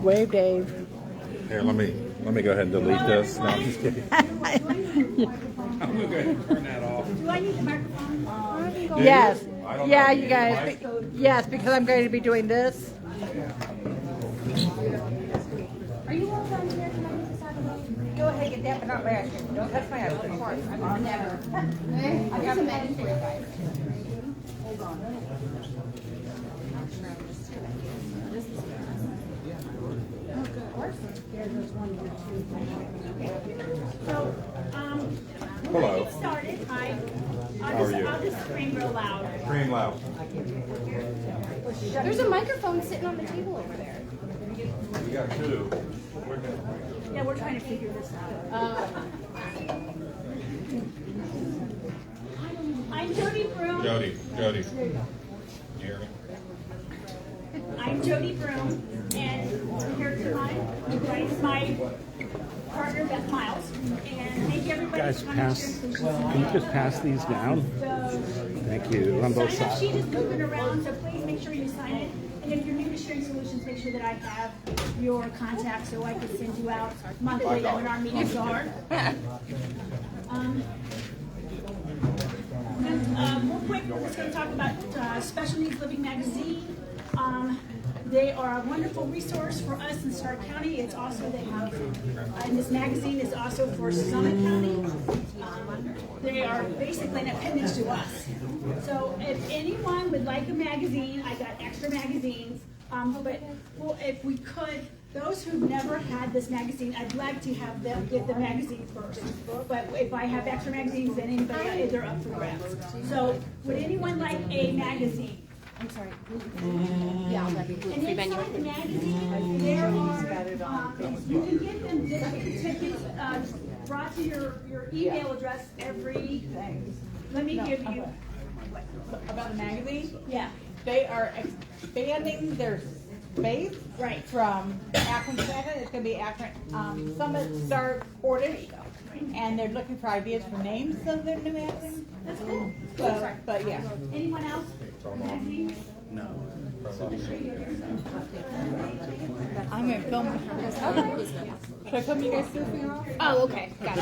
Wave, Dave. Here, let me go ahead and delete this. No, I'm just kidding. I'm gonna go ahead and turn that off. Do I need the microphone? Yes. I don't Yeah, know. you guys. Yes, because I'm going to be doing this. Are you all done here? Can I use this out of the way? Go ahead, get that, but not last year. Don't touch my ice cream. I'll never. I got a message for you guys. Hold on. So, Hello. Get started. How are you? I'll just scream real loud. Scream loud. There's a microphone sitting on the table over there. We got two. Yeah, we're trying to figure this out. I'm Jody Broom. Jody. You hear me? I'm Jody Broom, and here tonight is my partner Beth Miles. And thank you everybody Guys, for coming to pass. Sharing Can you Solutions. just pass these down? Thank you. On both Sign up sides. sheet is moving around, so please make sure you sign it. And if you're new to Sharing Solutions, make sure that I have your contact so I can send you out monthly when our meetings are. Real quick, we're just going to talk about Special Needs Living Magazine. They are a wonderful resource for us in Stark County. It's also, they have, and this magazine is also for Summit County. They are basically an appendage to us. So if anyone would like a magazine, I got extra magazines. But well, if we could, those who've never had this magazine, I'd like to have them get the magazine first. But if I have extra magazines, then anybody, they're up for grabs. So would anyone like a magazine? I'm sorry. Yeah, I'll let you And inside the magazine, there are, you can get them tickets brought to your email address every, let me give you. About the magazine, Yeah, they are expanding their space. right. From Akron Center, it's gonna be Akron, Summit, Star, Portage. And they're looking for ideas for names of their new magazine. That's cool. But yeah. Anyone else? Magazines? I'm gonna film. Should I film you guys surfing off? Oh, okay. Gotcha.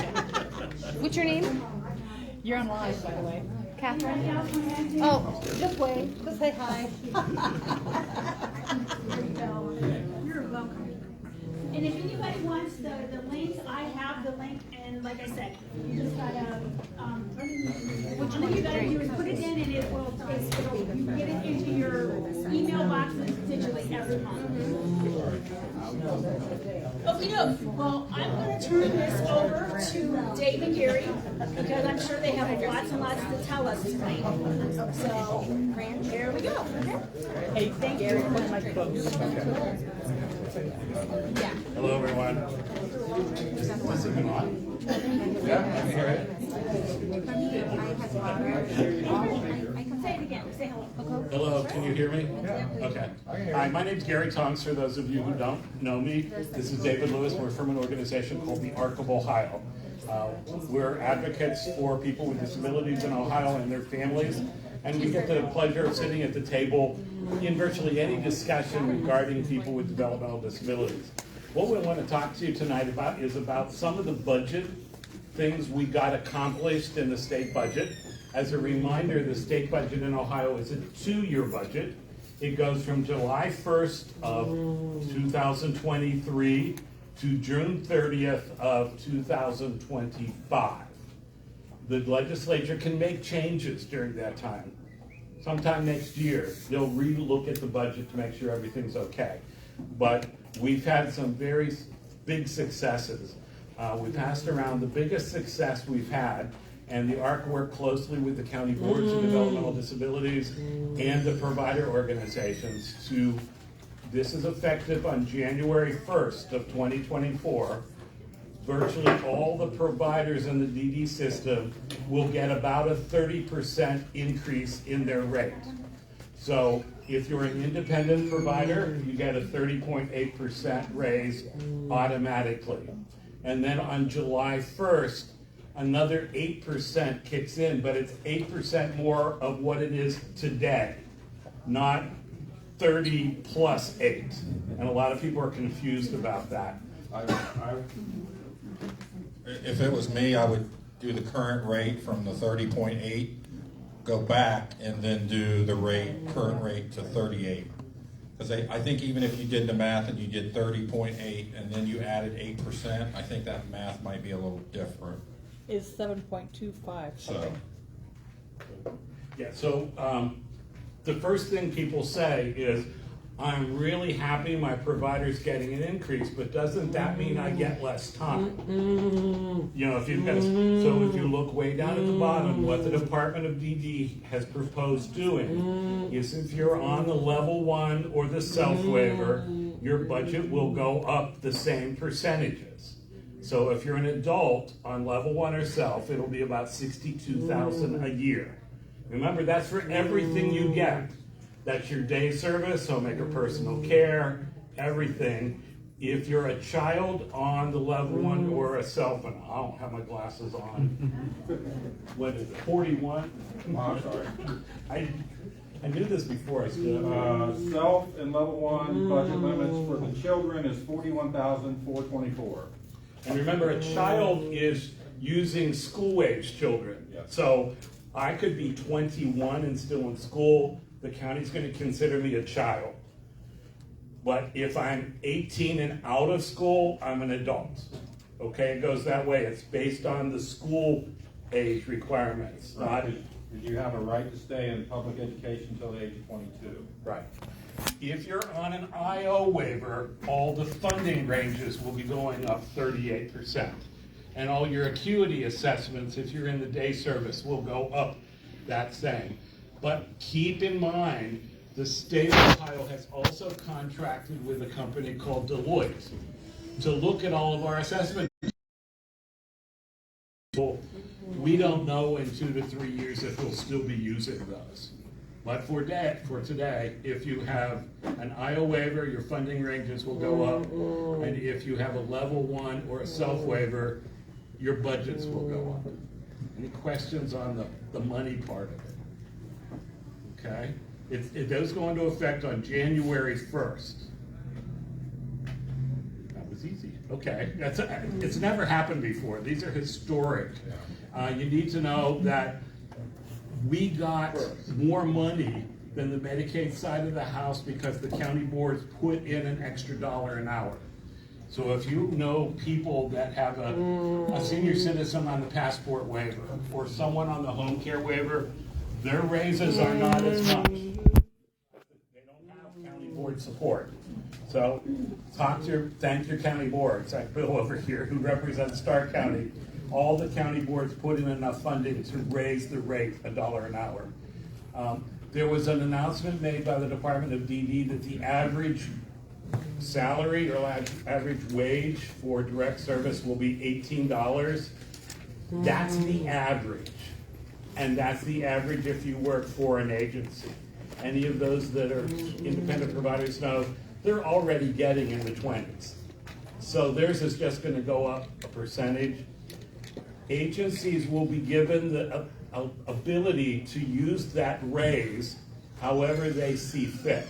What's your name? You're on live, by the way. Catherine. Oh, Just wave, just say hi. You're welcome. And if anybody wants the links, I have the link, and like I said, you just gotta, what you gotta do is put it in, and it'll you get it into your email boxes digitally every month. Okay, well, I'm gonna turn this over to Dave and Gary, because I'm sure they have lots and lots to tell us tonight. So, here we go. Hey, thank you. Put my books. yeah. Hello, everyone. Is it on? Yeah, I can hear it. Say it again, say hello. Hello, can you hear me? Okay. Hi, my name's Gaty Tonks, for those of you who don't know me. This is David Lewis. We're from an organization called the Arc of Ohio. We're advocates for people with disabilities in Ohio and their families, and we get the pleasure of sitting at the table in virtually any discussion regarding people with developmental disabilities. What we want to talk to you tonight about is about some of the budget things we got accomplished in the state budget. As a reminder, the state budget in Ohio is a 2-year budget. It goes from July 1st of 2023 to June 30th of 2025. The legislature can make changes during that time. Sometime next year, they'll re-look at the budget to make sure everything's okay. But we've had some very big successes. We passed around the biggest success we've had, and the ARC worked closely with the county boards of developmental disabilities and the provider organizations to, this is effective on January 1st of 2024, virtually all the providers in the DD system will get about a 30% increase in their rate. So if you're an independent provider, you get a 30.8% raise automatically. And then on July 1st, another 8% kicks in, but it's 8% more of what it is today, not 30 plus 8. And a lot of people are confused about that. If it was me, I would do the current rate from the 30.8, go back, and then do the current rate to 38. Because I think even if you did the math and you did 30.8 and then you added 8%, I think that math might be a little different. Is 7.25 So, something? Yeah, so the first thing people say is, I'm really happy my provider's getting an increase, but doesn't that mean I get less time? You know, if you've got, so if you look way down at the bottom, what the Department of DD has proposed doing is if you're on the level 1 or the self waiver, your budget will go up the same percentages. So if you're an adult on level 1 or self, it'll be about $62,000 a year. Remember, that's for everything you get. That's your day service, homemaker personal care, everything. If you're a child on the level 1 or a self, and I don't have my glasses on. What is it, 41? Oh, I'm sorry. I knew this before I stood. Self and level 1 budget limits for the children is $41,424. And remember, a child is using school-age children. Yes. So I could be 21 and still in school. The county's going to consider me a child. But if I'm 18 and out of school, I'm an adult. Okay, it goes that way. It's based on the school age requirements, not... Did you have a right to stay in public education until the age of 22? Right. If you're on an IO waiver, all the funding ranges will be going up 38%. And all your acuity assessments, if you're in the day service, will go up that same. But keep in mind, the state of Ohio has also contracted with a company called Deloitte to look at all of our assessment. We don't know in 2 to 3 years if we'll still be using those. But for today, if you have an IO waiver, your funding ranges will go up. And if you have a level 1 or a self waiver, your budgets will go up. Any questions on the money part of it? Okay, it does go into effect on January 1st. That was easy. Okay, it's never happened before. These are historic. You need to know that we got more money than the Medicaid side of the house because the county boards put in an extra $1 an hour. So if you know people that have a senior citizen on the passport waiver or someone on the home care waiver, their raises are not as much. They don't have county board support. So thank your county boards. Like Bill over here who represents Stark County. All the county boards put in enough funding to raise the rate $1 an hour. There was an announcement made by the Department of DD that the average salary or average wage for direct service will be $18. That's the average. And that's the average if you work for an agency. Any of those that are independent providers know they're already getting in the 20s. So theirs is just going to go up a percentage. Agencies will be given the ability to use that raise however they see fit.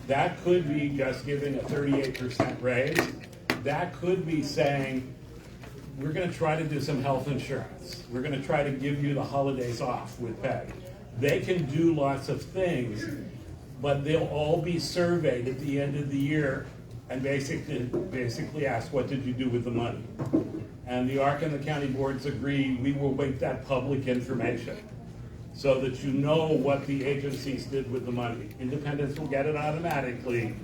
That could be just giving a 38% raise. That could be saying, we're going to try to do some health insurance. We're going to try to give you the holidays off with pay. They can do lots of things, but they'll all be surveyed at the end of the year and basically ask, what did you do with the money? And the ARC and the county boards agree we will make that public information so that you know what the agencies did with the money. Independents will get it automatically,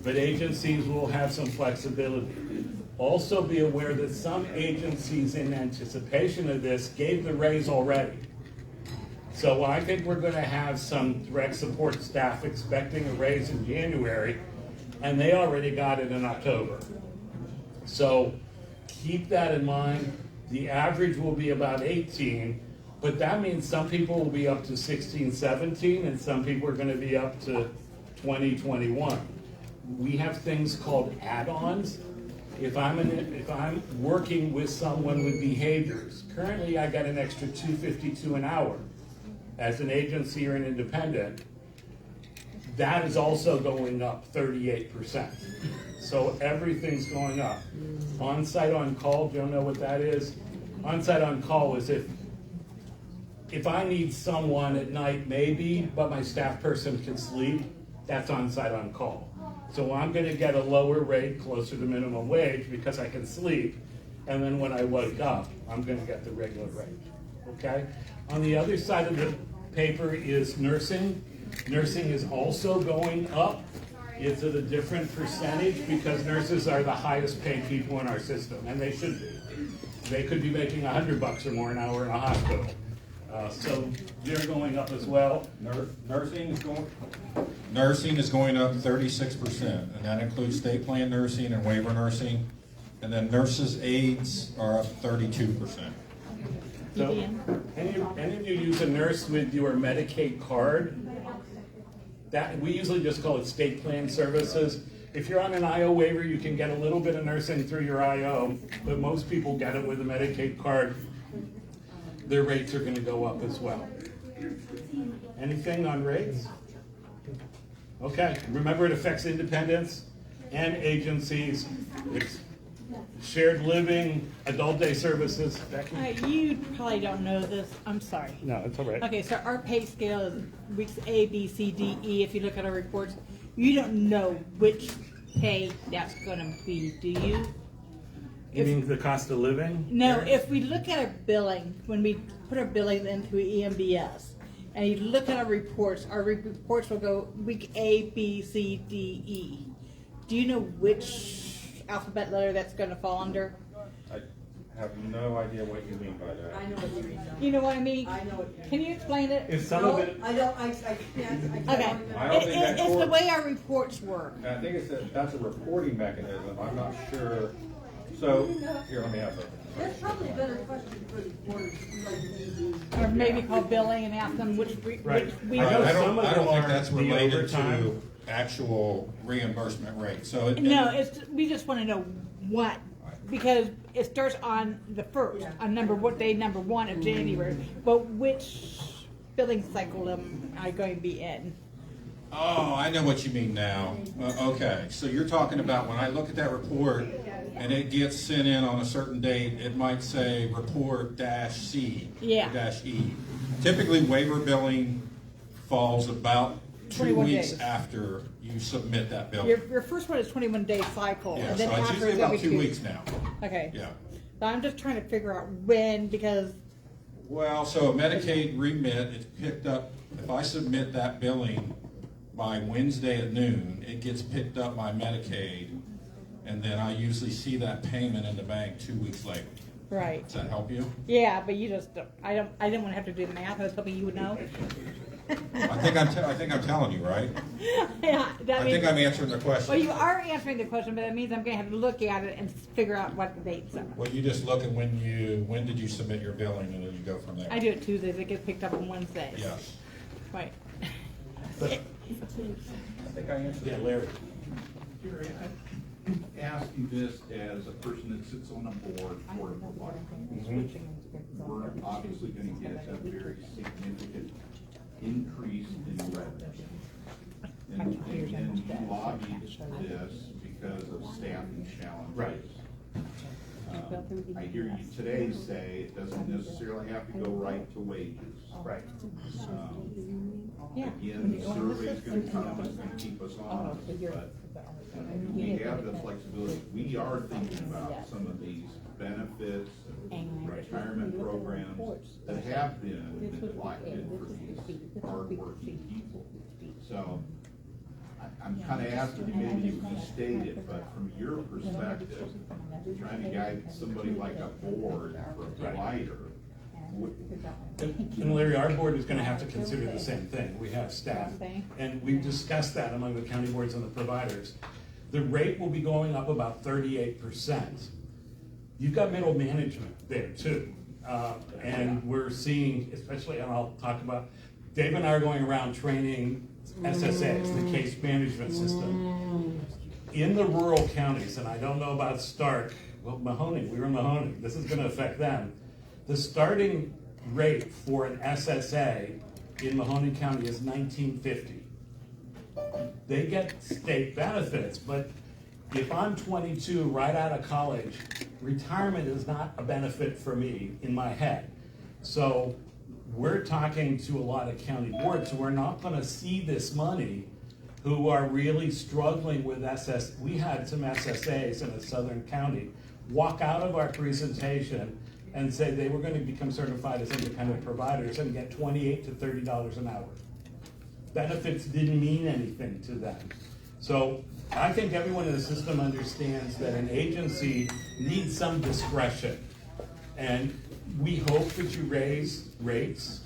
but agencies will have some flexibility. Also be aware that some agencies in anticipation of this gave the raise already. So I think we're going to have some direct support staff expecting a raise in January, and they already got it in October. So keep that in mind. The average will be about 18, but that means some people will be up to 16, 17, and some people are going to be up to 20, 21. We have things called add-ons. If I'm working with someone with behaviors, currently I got an extra $2.52 an hour. As an agency or an independent, that is also going up 38%. So everything's going up. On-site on-call, do you know what that is? On-site on-call is if I need someone at night, maybe, but my staff person can sleep, that's on-site on-call. So I'm gonna get a lower rate closer to minimum wage because I can sleep, and then when I wake up, I'm gonna get the regular rate, okay? On the other side of the paper is nursing. Nursing is also going up. It's at a different percentage because nurses are the highest paid people in our system, and they should be. They could be making $100 or more an hour in a hospital. So they're going up as well. Nursing is going, Nursing is going up 36%, and that includes state plan nursing and waiver nursing. And then nurses' aides are up 32%. So, any of you use a nurse with your Medicaid card? That, we usually just call it state plan services. If you're on an IO waiver, you can get a little bit of nursing through your IO, but most people get it with a Medicaid card. Their rates are going to go up as well. Anything on rates? Okay, remember it affects independents and agencies. It's shared living, adult day services. Becky? You probably don't know this, I'm sorry. No, it's all right. Okay, so our pay scale is weeks A, B, C, D, E. If you look at our reports, you don't know which pay that's gonna be, do you? You mean the cost of living? No, if we look at our billing, when we put our billing into EMBS, and you look at our reports will go week A, B, C, D, E. Do you know which alphabet letter that's gonna fall under? I have no idea what you mean by that. I know what you mean. You know what I mean? I know what you mean. Can you explain it? Is some of it? I don't, I can't. Okay, I don't think that it's the court- way our reports work. And I think that's a reporting mechanism, I'm not sure. So, here, let me have it. That's probably a better question for the board. Or maybe call billing and ask them which Right. we. I know I some don't of them think are that's the related overtime. to actual reimbursement rate, so. No, we just wanna know what, because it starts on the first, on day number 1 of January, but which billing cycle am I going to be in? Oh, I know what you mean now. Okay, so you're talking about when I look at that report and it gets sent in on a certain date, it might say report -C, Yeah. -E. Typically, waiver billing falls about 2 21 weeks days. after you submit that bill. Your first one is 21-day cycle, Yeah, and then so it's after usually it's about every 2 weeks now. Okay. Yeah. So I'm just trying to figure out when, because, Well, so a Medicaid remit, it's picked up, if I submit that billing by Wednesday at noon, it gets picked up by Medicaid, and then I usually see that payment in the bank 2 weeks later. right. Does that help you? Yeah, but you just don't, I didn't want to have to do the math, I was hoping you would know. I think I'm telling you, right? Yeah, that I means, think I'm answering the well, question. you are answering the question, but that means I'm going to have to look at it and figure out what the dates are. Well, you just look at when did you submit your billing, and then you go from there. I do it Tuesdays, it gets picked up on Wednesdays. Yes. Right. But, I think I answered. yeah, Larry. Gary, I ask you this as a person that sits on a board for a provider. We're obviously gonna get a very significant increase in revenue. And you lobbied this because of staffing challenges. Right. I hear you today say it doesn't necessarily have to go right to wages. Right. Yeah. Again, the survey's gonna come, it's gonna keep us honest, but we have the flexibility. We are thinking about some of these benefits and retirement programs that have been neglected for these hardworking people. So I'm kind of asking you, maybe you can state it, but from your perspective, trying to guide somebody like a board for a provider, And Larry, our board is gonna have to consider the same thing. We have staff, and we've discussed that among the county boards and the providers. The rate will be going up about 38%. You've got middle management there too. And we're seeing, especially, and I'll talk about, Dave and I are going around training SSAs, the case management system. in the rural counties, and I don't know about Stark, well, Mahoning, we were in Mahoning, this is gonna affect them. The starting rate for an SSA in Mahoning County is $19.50. They get state benefits, but if I'm 22, right out of college, retirement is not a benefit for me in my head. So we're talking to a lot of county boards who are not gonna see this money, who are really struggling with we had some SSAs in a southern county walk out of our presentation and say they were gonna become certified as independent providers and get $28 to $30 an hour. Benefits didn't mean anything to them. So I think everyone in the system understands that an agency needs some discretion. And we hope that you raise rates,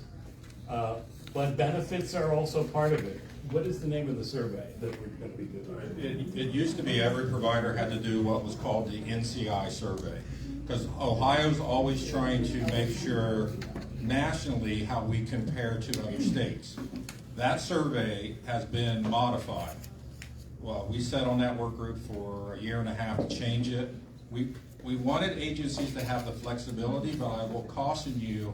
but benefits are also part of it. What is the name of the survey that we're going to be doing? It used to be every provider had to do what was called the NCI survey, because Ohio's always trying to make sure nationally how we compare to other states. That survey has been modified. Well, we sat on that work group for a year and a half to change it. We wanted agencies to have the flexibility, but I will caution you,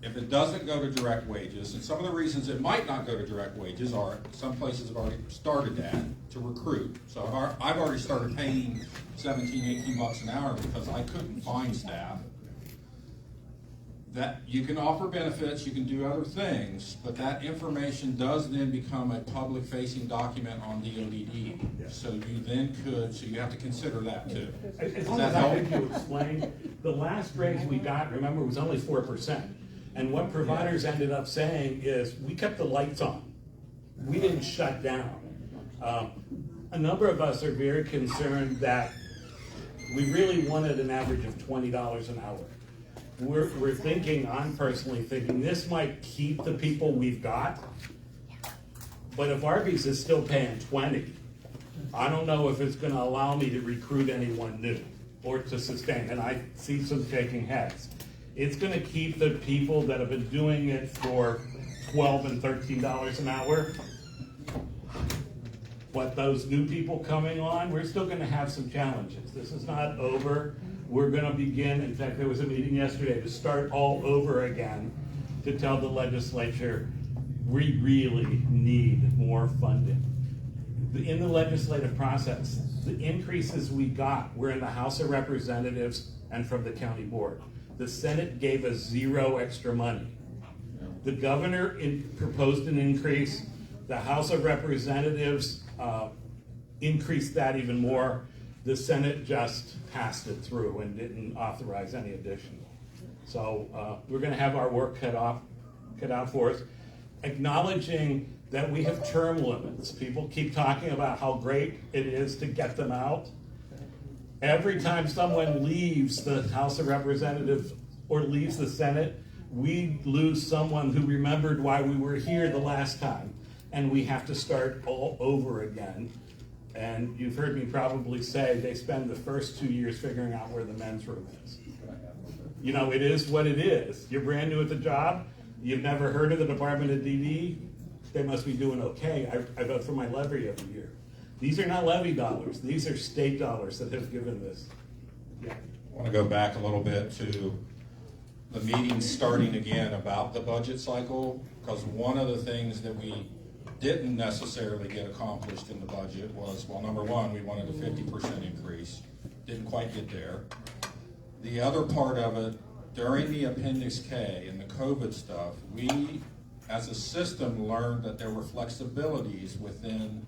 if it doesn't go to direct wages, and some of the reasons it might not go to direct wages are some places have already started that to recruit. So I've already started paying $17, $18 an hour because I couldn't find staff. That you can offer benefits, you can do other things, but that information does then become a public-facing document on DODD. So you have to consider that too. As long as I think you explained, the last raise we got, remember, was only 4%. And what providers ended up saying is, we kept the lights on. We didn't shut down. A number of us are very concerned that we really wanted an average of $20 an hour. We're thinking, I'm personally thinking, this might keep the people we've got, but if Arby's is still paying 20, I don't know if it's gonna allow me to recruit anyone new or to sustain, and I see some shaking heads. It's gonna keep the people that have been doing it for $12 and $13 an hour. But those new people coming on, we're still gonna have some challenges. This is not over. We're gonna begin, in fact, there was a meeting yesterday to start all over again to tell the legislature, we really need more funding. In the legislative process, the increases we got were in the House of Representatives and from the county board. The Senate gave us zero extra money. The governor proposed an increase. The House of Representatives increased that even more. The Senate just passed it through and didn't authorize any additional. So we're going to have our work cut out for us, acknowledging that we have term limits. People keep talking about how great it is to get them out. Every time someone leaves the House of Representatives or leaves the Senate, we lose someone who remembered why we were here the last time, and we have to start all over again. And you've heard me probably say they spend the first 2 years figuring out where the men's room is. You know, it is what it is. You're brand new at the job. You've never heard of the Department of DD. They must be doing okay. I vote for my levy every year. These are not levy dollars. These are state dollars that have given this. Yeah. I want to go back a little bit to the meeting starting again about the budget cycle, because one of the things that we didn't necessarily get accomplished in the budget was, well, number one, we wanted a 50% increase. Didn't quite get there. The other part of it, during the Appendix K and the COVID stuff, we, as a system, learned that there were flexibilities within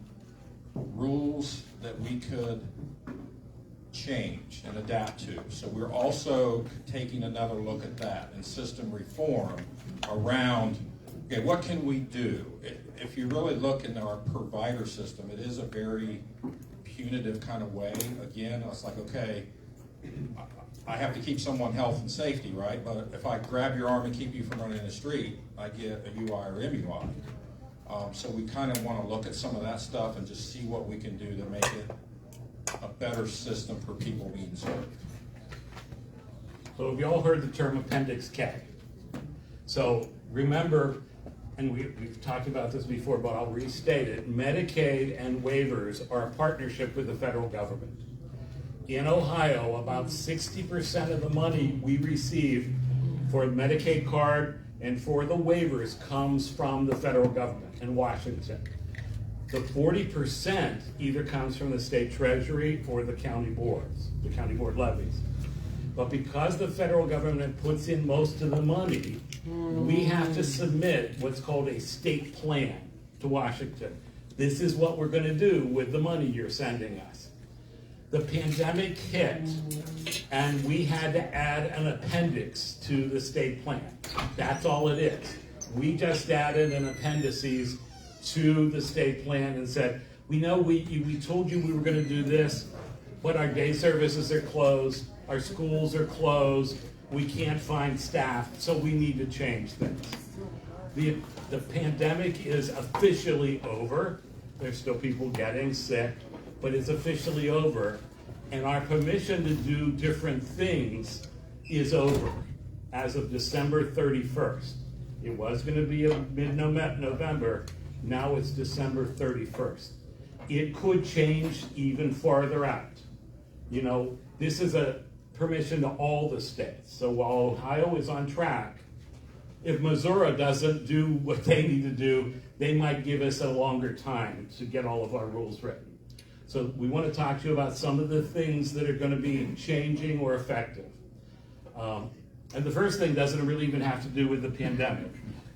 rules that we could change and adapt to. So we're also taking another look at that and system reform around, okay, what can we do? If you really look in our provider system, it is a very punitive kind of way. Again, it's like, okay, I have to keep someone health and safety, right? But if I grab your arm and keep you from running the street, I get a UI or MUI. So we kind of want to look at some of that stuff and just see what we can do to make it a better system for people being served. So have you all heard the term Appendix K? So remember, and we've talked about this before, but I'll restate it. Medicaid and waivers are a partnership with the federal government. In Ohio, about 60% of the money we receive for the Medicaid card and for the waivers comes from the federal government in Washington. The 40% either comes from the state treasury or the county boards, the county board levies. But because the federal government puts in most of the money, we have to submit what's called a state plan to Washington. This is what we're gonna do with the money you're sending us. The pandemic hit, and we had to add an appendix to the state plan. That's all it is. We just added an appendices to the state plan and said, we know we told you we were gonna do this, but our day services are closed, our schools are closed, we can't find staff, so we need to change things. The pandemic is officially over. There's still people getting sick, but it's officially over. And our permission to do different things is over as of December 31st. It was gonna be a mid-November, now it's December 31st. It could change even farther out. You know, this is a permission to all the states. So while Ohio is on track, if Missouri doesn't do what they need to do, they might give us a longer time to get all of our rules written. So we want to talk to you about some of the things that are going to be changing or effective. And the first thing doesn't really even have to do with the pandemic.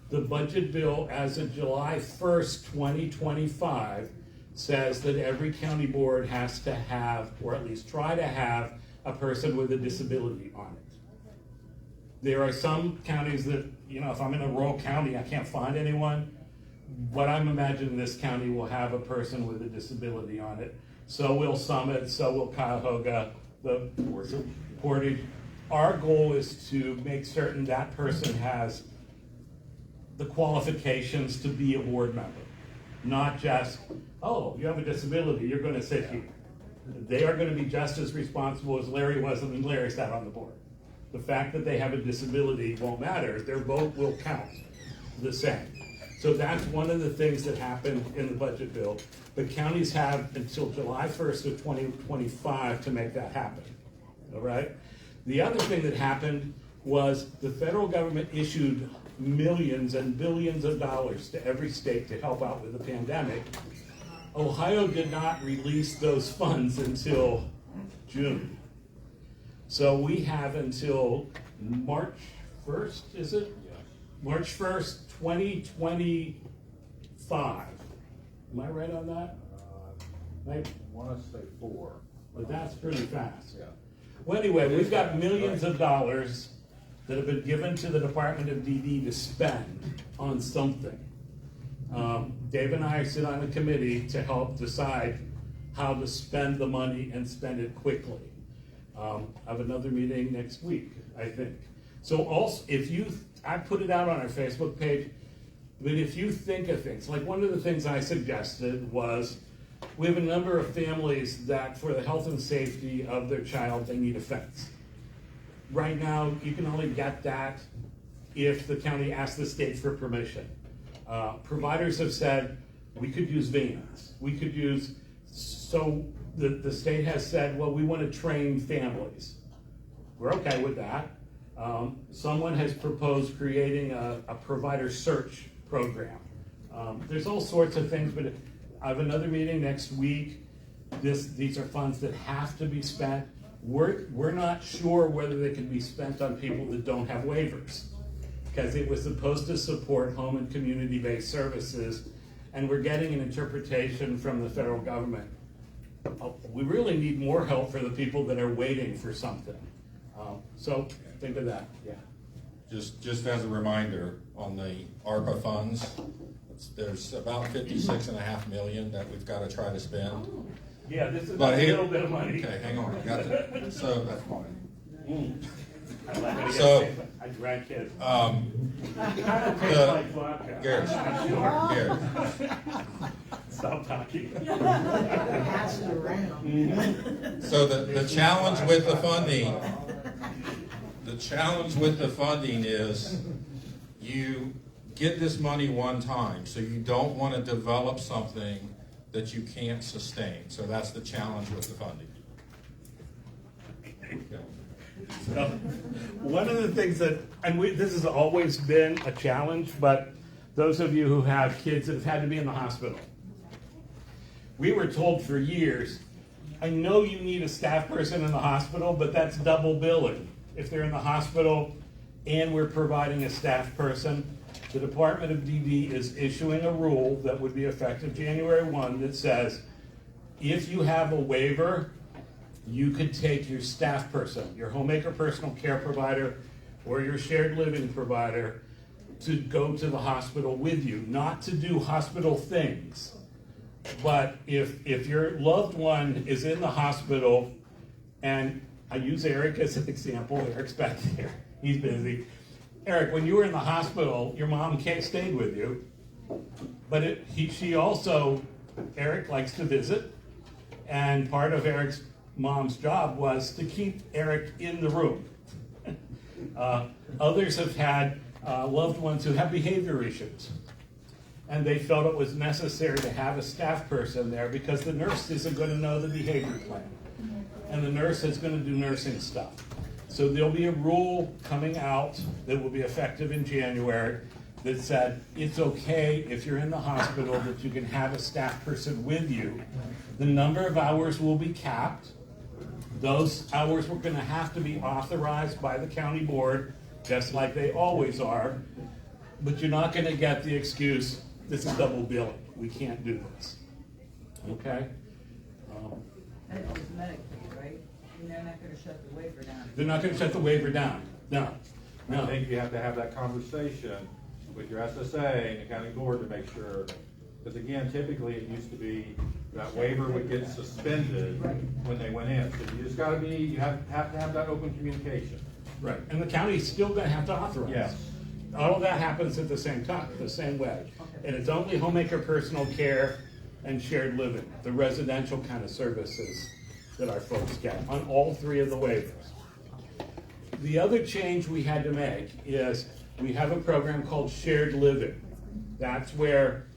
The budget bill as of July 1st, 2025 says that every county board has to have, or at least try to have, a person with a disability on it. There are some counties that, you know, if I'm in a rural county, I can't find anyone. But I'm imagining this county will have a person with a disability on it. So will Summit, so will Cuyahoga, the Portage. Our goal is to make certain that person has the qualifications to be a board member. Not just, oh, you have a disability, you're gonna sit here. They are gonna be just as responsible as Larry was when Larry sat on the board. The fact that they have a disability won't matter, their vote will count the same. So that's one of the things that happened in the budget bill. The counties have until July 1st of 2025 to make that happen, all right? The other thing that happened was the federal government issued millions and billions of dollars to every state to help out with the pandemic. Ohio did not release those funds until June. So we have until March 1st, is it? March 1st, 2025. Am I right on that? I want to say 4. But that's pretty fast. Yeah. Well, anyway, we've got millions of dollars that have been given to the Department of DD to spend on something. Dave and I sit on a committee to help decide how to spend the money and spend it quickly. I have another meeting next week, I think. So also, I put it out on our Facebook page, but if you think of things, like one of the things I suggested was, we have a number of families that for the health and safety of their child, they need a fence. Right now, you can only get that if the county asks the state for permission. Providers have said, we could use vans. We could use, so the state has said, well, we want to train families. We're okay with that. Someone has proposed creating a provider search program. There's all sorts of things, but I have another meeting next week. These are funds that have to be spent. We're not sure whether they can be spent on people that don't have waivers, because it was supposed to support home and community-based services, and we're getting an interpretation from the federal government. We really need more help for the people that are waiting for something. So think of that, yeah. Just as a reminder, on the ARPA funds, there's about 56.5 million that we've got to try to spend. Yeah, this is But a here- little bit of money. Okay, hang on, I got that. So that's fine. So, I drag kids. The- Garrett, Garrett, Stop talking. so the challenge with the funding is you get this money one time, so you don't want to develop something that you can't sustain. So that's the challenge with the funding. So, one of the things that, and this has always been a challenge, but those of you who have kids that have had to be in the hospital, we were told for years, I know you need a staff person in the hospital, but that's double billing. If they're in the hospital and we're providing a staff person, the Department of DD is issuing a rule that would be effective January 1 that says, if you have a waiver, you could take your staff person, your homemaker personal care provider, or your shared living provider to go to the hospital with you, not to do hospital things. But if your loved one is in the hospital, and I use Eric as an example, Eric's back there, he's busy. Eric, when you were in the hospital, your mom stayed with you, but she also, Eric likes to visit, and part of Eric's mom's job was to keep Eric in the room. Others have had loved ones who have behavior issues, and they felt it was necessary to have a staff person there because the nurse isn't going to know the behavior plan, and the nurse is going to do nursing stuff. So there'll be a rule coming out that will be effective in January that said it's okay if you're in the hospital that you can have a staff person with you. The number of hours will be capped. Those hours were going to have to be authorized by the county board, just like they always are. But you're not going to get the excuse, this is double billing. We can't do this. Okay? And it was Medicaid, right? And they're not gonna shut the waiver down. They're not going to shut the waiver down. No. I No. think you have to have that conversation with your SSA and the county board to make sure, because again, typically it used to be that waiver would get suspended when they went in. So you just gotta be, you have to have that open communication. Right. And the county's still going to have to authorize. Yes. All of that happens at the same time, the same way. And it's only homemaker personal care and shared living, the residential kind of services that our folks get on all three of the waivers. The other change we had to make is we have a program called shared living. That's where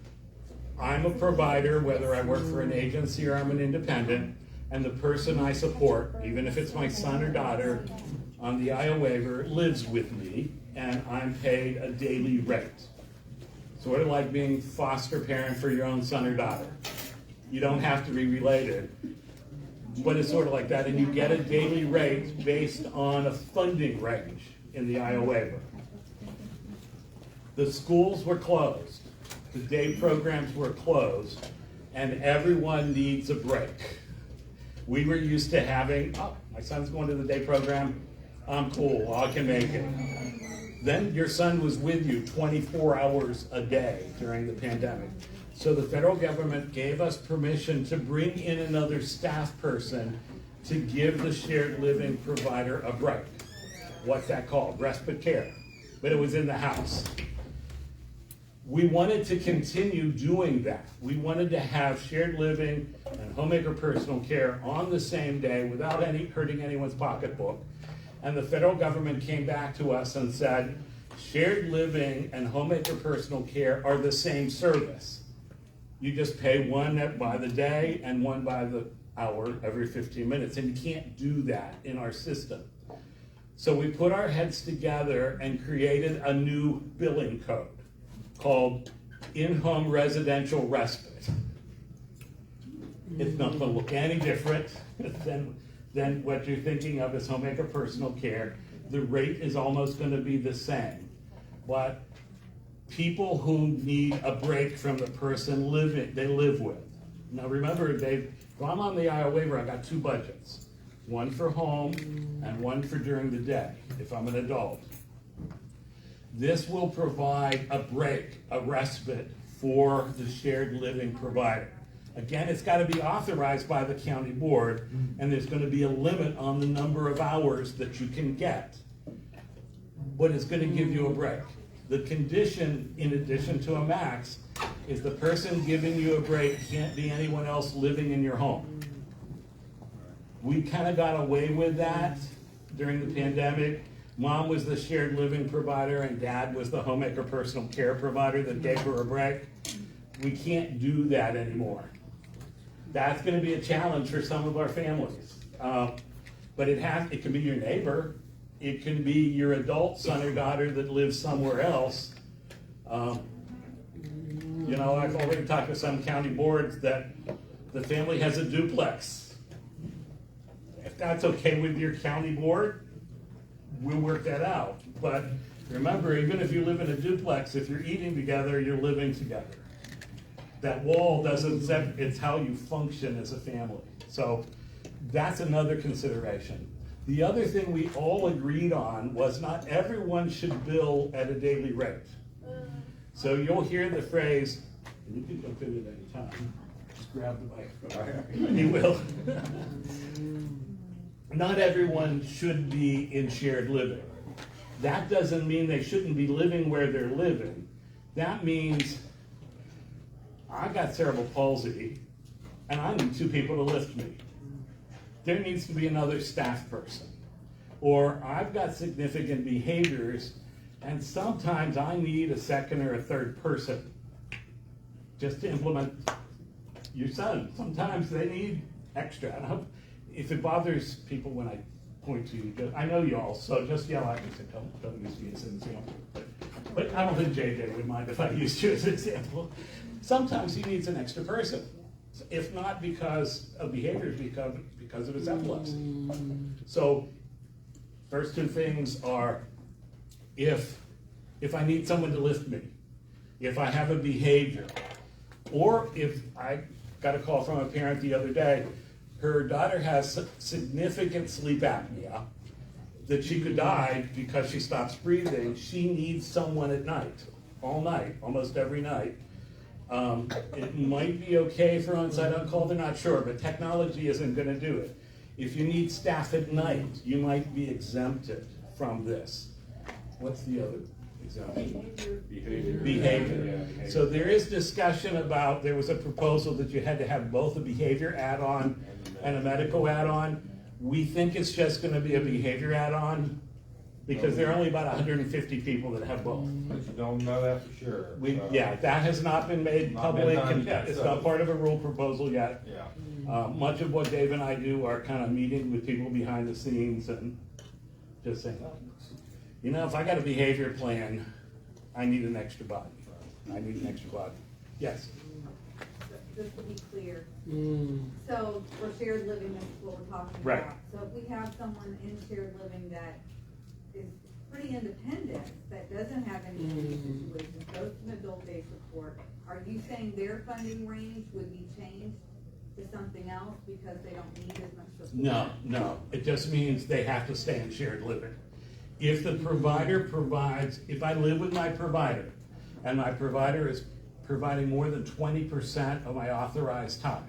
I'm a provider, whether I work for an agency or I'm an independent, and the person I support, even if it's my son or daughter on the IO waiver, lives with me, and I'm paid a daily rate. Sort of like being foster parent for your own son or daughter. You don't have to be related, but it's sort of like that, and you get a daily rate based on a funding range in the IO waiver. The schools were closed, the day programs were closed, and everyone needs a break. We were used to having, oh, my son's going to the day program, I'm cool, I can make it. Then your son was with you 24 hours a day during the pandemic. So the federal government gave us permission to bring in another staff person to give the shared living provider a break. What's that called? Respite care. But it was in the house. We wanted to continue doing that. We wanted to have shared living and homemaker personal care on the same day without hurting anyone's pocketbook. And the federal government came back to us and said, shared living and homemaker personal care are the same service. You just pay one by the day and one by the hour every 15 minutes, and you can't do that in our system. So we put our heads together and created a new billing code called in-home residential respite. It's not going to look any different than what you're thinking of as homemaker personal care. The rate is almost going to be the same. But people who need a break from the person they live with. Now remember, Dave, if I'm on the IO waiver, I got two budgets. One for home and one for during the day, if I'm an adult. This will provide a break, a respite for the shared living provider. Again, it's got to be authorized by the county board, and there's going to be a limit on the number of hours that you can get. But it's going to give you a break. The condition, in addition to a max, is the person giving you a break can't be anyone else living in your home. We kind of got away with that during the pandemic Mom was the shared living provider and dad was the homemaker personal care provider that gave her a break. We can't do that anymore. That's gonna be a challenge for some of our families. But it can be your neighbor, it can be your adult son or daughter that lives somewhere else. You know, I've already talked to some county boards that the family has a duplex. If that's okay with your county board, we'll work that out. But remember, even if you live in a duplex, if you're eating together, you're living together. That wall doesn't set, it's how you function as a family. So that's another consideration. The other thing we all agreed on was not everyone should bill at a daily rate. So you'll hear the phrase, and you can jump in at any time, just grab the microphone. You will. Not everyone should be in shared living. That doesn't mean they shouldn't be living where they're living. That means I got cerebral palsy and I need 2 people to lift me. There needs to be another staff person. Or I've got significant behaviors and sometimes I need a second or a third person just to implement your son. Sometimes they need extra. And if it bothers people when I point to you, I know you all, so just yell at me and say, don't use me as an example. But I don't think JJ would mind if I used you as an example. Sometimes he needs an extra person, if not because of behaviors, because of his epilepsy. So first 2 things are, if I need someone to lift me, if I have a behavior, or if I got a call from a parent the other day, her daughter has significant sleep apnea, that she could die because she stops breathing. She needs someone at night, all night, almost every night. It might be okay for on-site on-call, they're not sure, but technology isn't gonna do it. If you need staff at night, you might be exempted from this. What's the other exemption? Behavior. So there is discussion about, there was a proposal that you had to have both a behavior add-on and a medical add-on. We think it's just gonna be a behavior add-on because there are only about 150 people that have both. But you don't know that for sure. Yeah, that has not been made Not public, been done and yet, it's so- not part of a rule proposal yet. Yeah. Much of what Dave and I do are kind of meeting with people behind the scenes and just saying, you know, if I got a behavior plan, I need an extra body. I need an extra body. Yes? Just to be clear, so for shared living, that's what we're talking about. Right. So if we have someone in shared living that is pretty independent, that doesn't have any situations, goes to an adult day support, are you saying their funding range would be changed to something else because they don't need as much support? No. It just means they have to stay in shared living. If the provider provides, if I live with my provider, and my provider is providing more than 20% of my authorized time,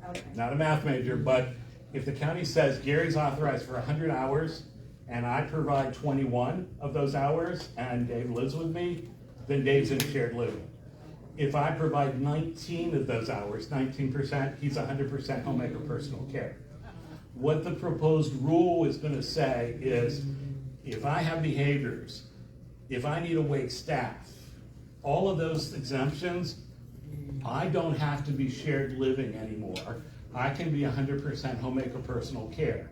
Okay. not a math major, but if the county says Gary's authorized for 100 hours, and I provide 21 of those hours, and Dave lives with me, then Dave's in shared living. If I provide 19 of those hours, 19%, he's 100% homemaker personal care. What the proposed rule is gonna say is, if I have behaviors, if I need awake staff, all of those exemptions, I don't have to be shared living anymore. I can be 100% homemaker personal care.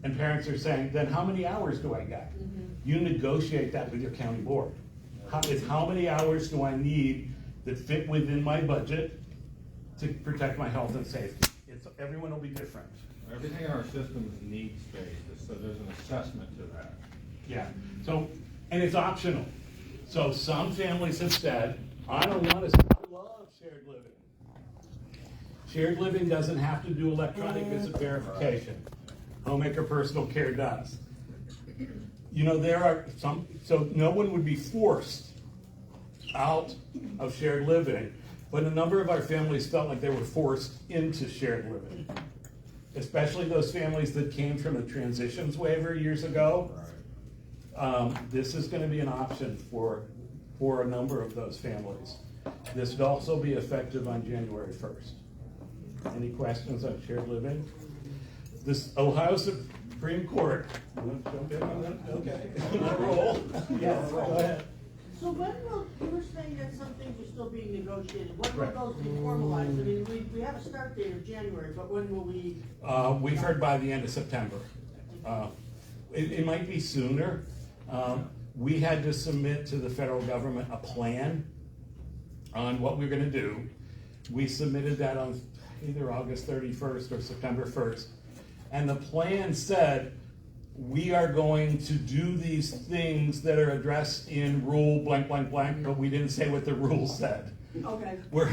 And parents are saying, then how many hours do I get? You negotiate that with your county board. How many hours do I need that fit within my budget to protect my health and safety? Everyone will be different. Everything in our system is needs-based, so there's an assessment to that. Yeah, so, and it's optional. So some families have said, I don't want to, I love shared living. Shared living doesn't have to do electronic visit verification. Homemaker personal care does. You know, there are some, so no one would be forced out of shared living, but a number of our families felt like they were forced into shared living. Especially those families that came from a transitions waiver years ago. This is gonna be an option for a number of those families. This would also be effective on January 1st. Any questions on shared living? This Ohio Supreme Court. You want to jump in on that? Okay. On that roll. Yes, go ahead. So when will, you were saying that some things are still being negotiated, when will Right. those be formalized? I mean, we have a start date of January, but when will we? We've heard by the end of September. It might be sooner. We had to submit to the federal government a plan on what we're gonna do. We submitted that on either August 31st or September 1st. And the plan said, we are going to do these things that are addressed in rule blank, blank, blank, but we didn't say what the rule said. Okay. We're,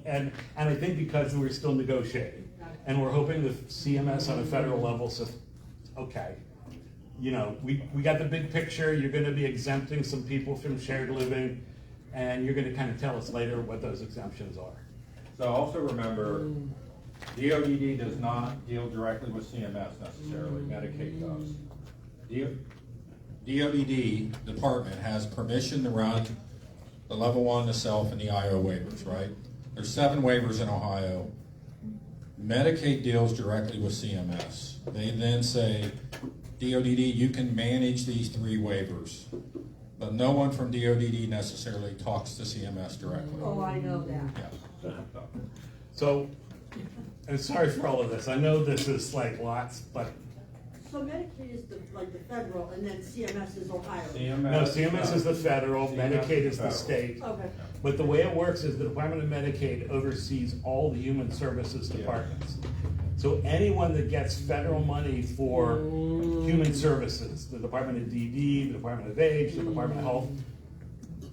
and I think because we're still negotiating, and we're hoping the CMS on a federal level says, okay, we got the big picture, you're gonna be exempting some people from shared living, and you're gonna kind of tell us later what those exemptions are. So also remember, DODD does not deal directly with CMS necessarily, Medicaid does. DODD department has permission to run the level 1, the self, and the IO waivers, right? There's 7 waivers in Ohio. Medicaid deals directly with CMS. They then say, DODD, you can manage these 3 waivers. But no one from DODD necessarily talks to CMS directly. Oh, I know that. Yeah. So, and sorry for all of this, I know this is like lots, but So Medicaid is like the federal, and then CMS is Ohio. no, CMS is the federal, Medicaid is the state. Okay. But the way it works is the Department of Medicaid oversees all the human services departments. So anyone that gets federal money for human services, the Department of DD, the Department of Age, the Department of Health,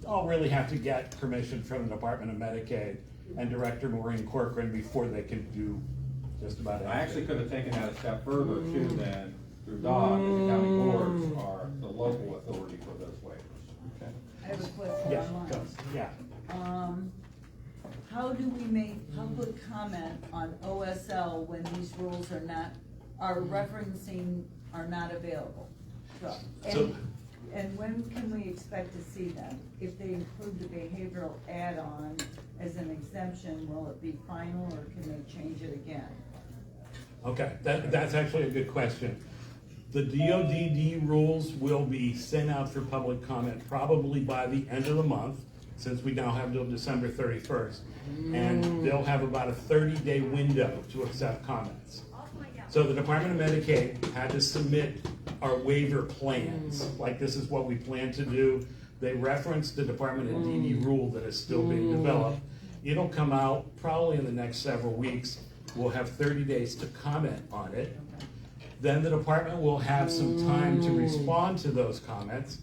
all really have to get permission from the Department of Medicaid and Director Maureen Corcoran before they can do just about anything. I actually could have taken that a step further too, then through DODD, the county boards are the local authority for those waivers. I have a question Yeah, on go. mine. Yeah. How do we make public comment on OSL when these rules are not available? So- And when can we expect to see them? If they include the behavioral add-on as an exemption, will it be final or can they change it again? Okay, that's actually a good question. The DODD rules will be sent out for public comment probably by the end of the month, since we now have till December 31st. And they'll have about a 30-day window to accept comments. So the Department of Medicaid had to submit our waiver plans, like this is what we plan to do. They referenced the Department of DD rule that is still being developed. It'll come out probably in the next several weeks. We'll have 30 days to comment on it. Then the department will have some time to respond to those comments.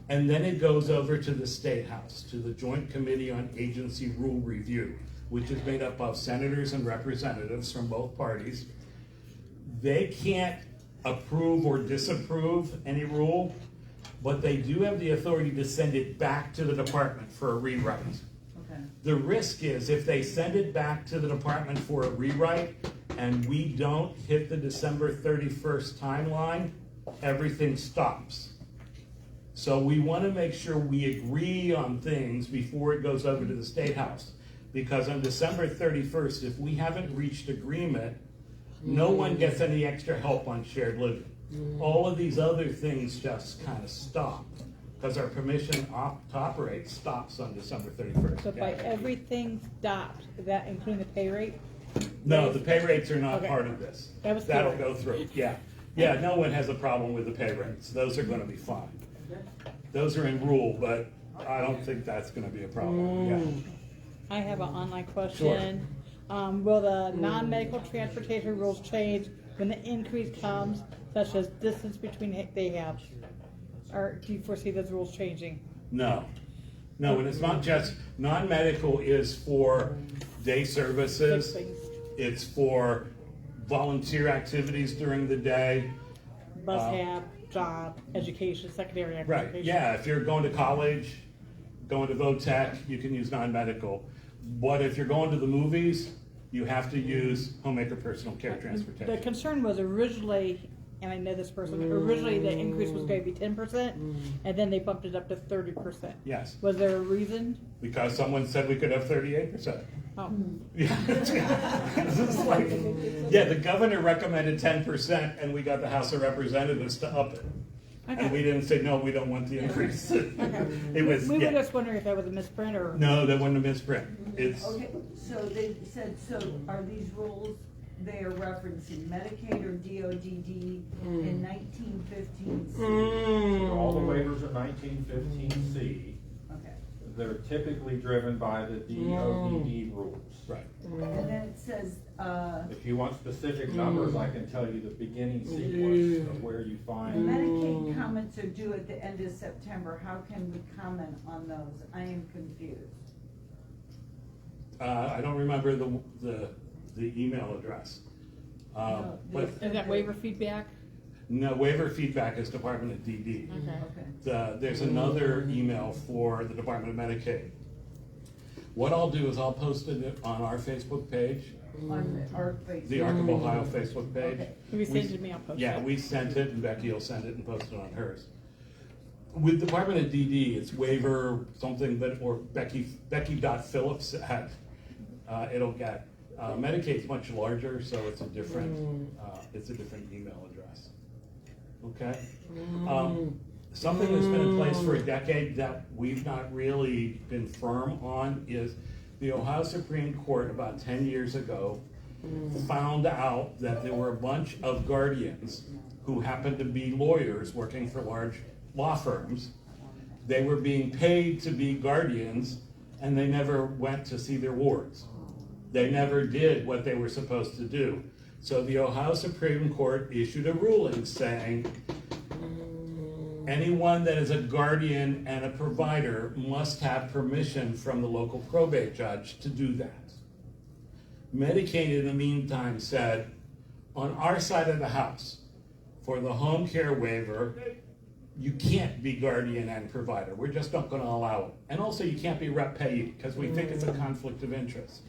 And then it goes over to the State House, to the Joint Committee on Agency Rule Review, which is made up of senators and representatives from both parties. They can't approve or disapprove any rule, but they do have the authority to send it back to the department for a rewrite. Okay. The risk is if they send it back to the department for a rewrite and we don't hit the December 31st timeline, everything stops. So we want to make sure we agree on things before it goes over to the State House. Because on December 31st, if we haven't reached agreement, no one gets any extra help on shared living. All of these other things just kind of stop because our permission to operate stops on December 31st. So by everything stopped, is that including the pay rate? No, the pay rates are not Okay. part of this. That was That'll clear. go through, yeah. Yeah, no one has a problem with the pay rates. Those are gonna be fine. Those are in rule, but I don't think that's gonna be a problem, yeah. I have an online question. Will the non-medical transportation rules change when the increase comes, such as distance between they have? Or do you foresee those rules changing? No, and it's not just, non-medical is for day services. Fixed things. It's for volunteer activities during the day. Must have, job, education, secondary Right, education. yeah, if you're going to college, going to VOTEC, you can use non-medical. But if you're going to the movies, you have to use homemaker personal care The transportation. concern was originally and I know this person, originally the increase was going to be 10%, and then they bumped it up to 30%. Yes, Was there a reason? because someone said we could have 38%. Oh, Yeah, this is like, yeah, the governor recommended 10%, and we got the House of Representatives to up it. And we didn't say, no, we don't want the increase. It was, we were yeah. just wondering if that was a misprint or. No, that wasn't a misprint. It's, Okay, so they said, so are these rules, they are referencing Medicaid or DODD in 1915C? All the waivers are 1915C. Okay, They're typically driven by the DODD rules. right. and then it says, If you want specific numbers, I can tell you the beginning sequence of where you find. Medicaid comments are due at the end of September. How can we comment on those? I am confused. I don't remember the email address. No, But Is that waiver feedback? no, waiver feedback is Department of DD. Okay. There's another email for the Department of Medicaid. What I'll do is I'll post it on our Facebook page, On our Facebook. the Arc of Ohio Facebook page. Okay. If you send it to me, I'll post it. Yeah, we sent it, and Becky will send it and post it on hers. With Department of DD, it's waiver something that, or Becky.Phillips at, it'll get, Medicaid's much larger, so it's a different email address. Okay? Something that's been in place for a decade that we've not really been firm on is the Ohio Supreme Court about 10 years ago found out that there were a bunch of guardians who happened to be lawyers working for large law firms. They were being paid to be guardians, and they never went to see their wards. They never did what they were supposed to do. So the Ohio Supreme Court issued a ruling saying anyone that is a guardian and a provider must have permission from the local probate judge to do that. Medicaid, in the meantime, said, on our side of the house, for the home care waiver, you can't be guardian and provider. We're just not going to allow it. And also, you can't be rep payee because we think it's a conflict of interest.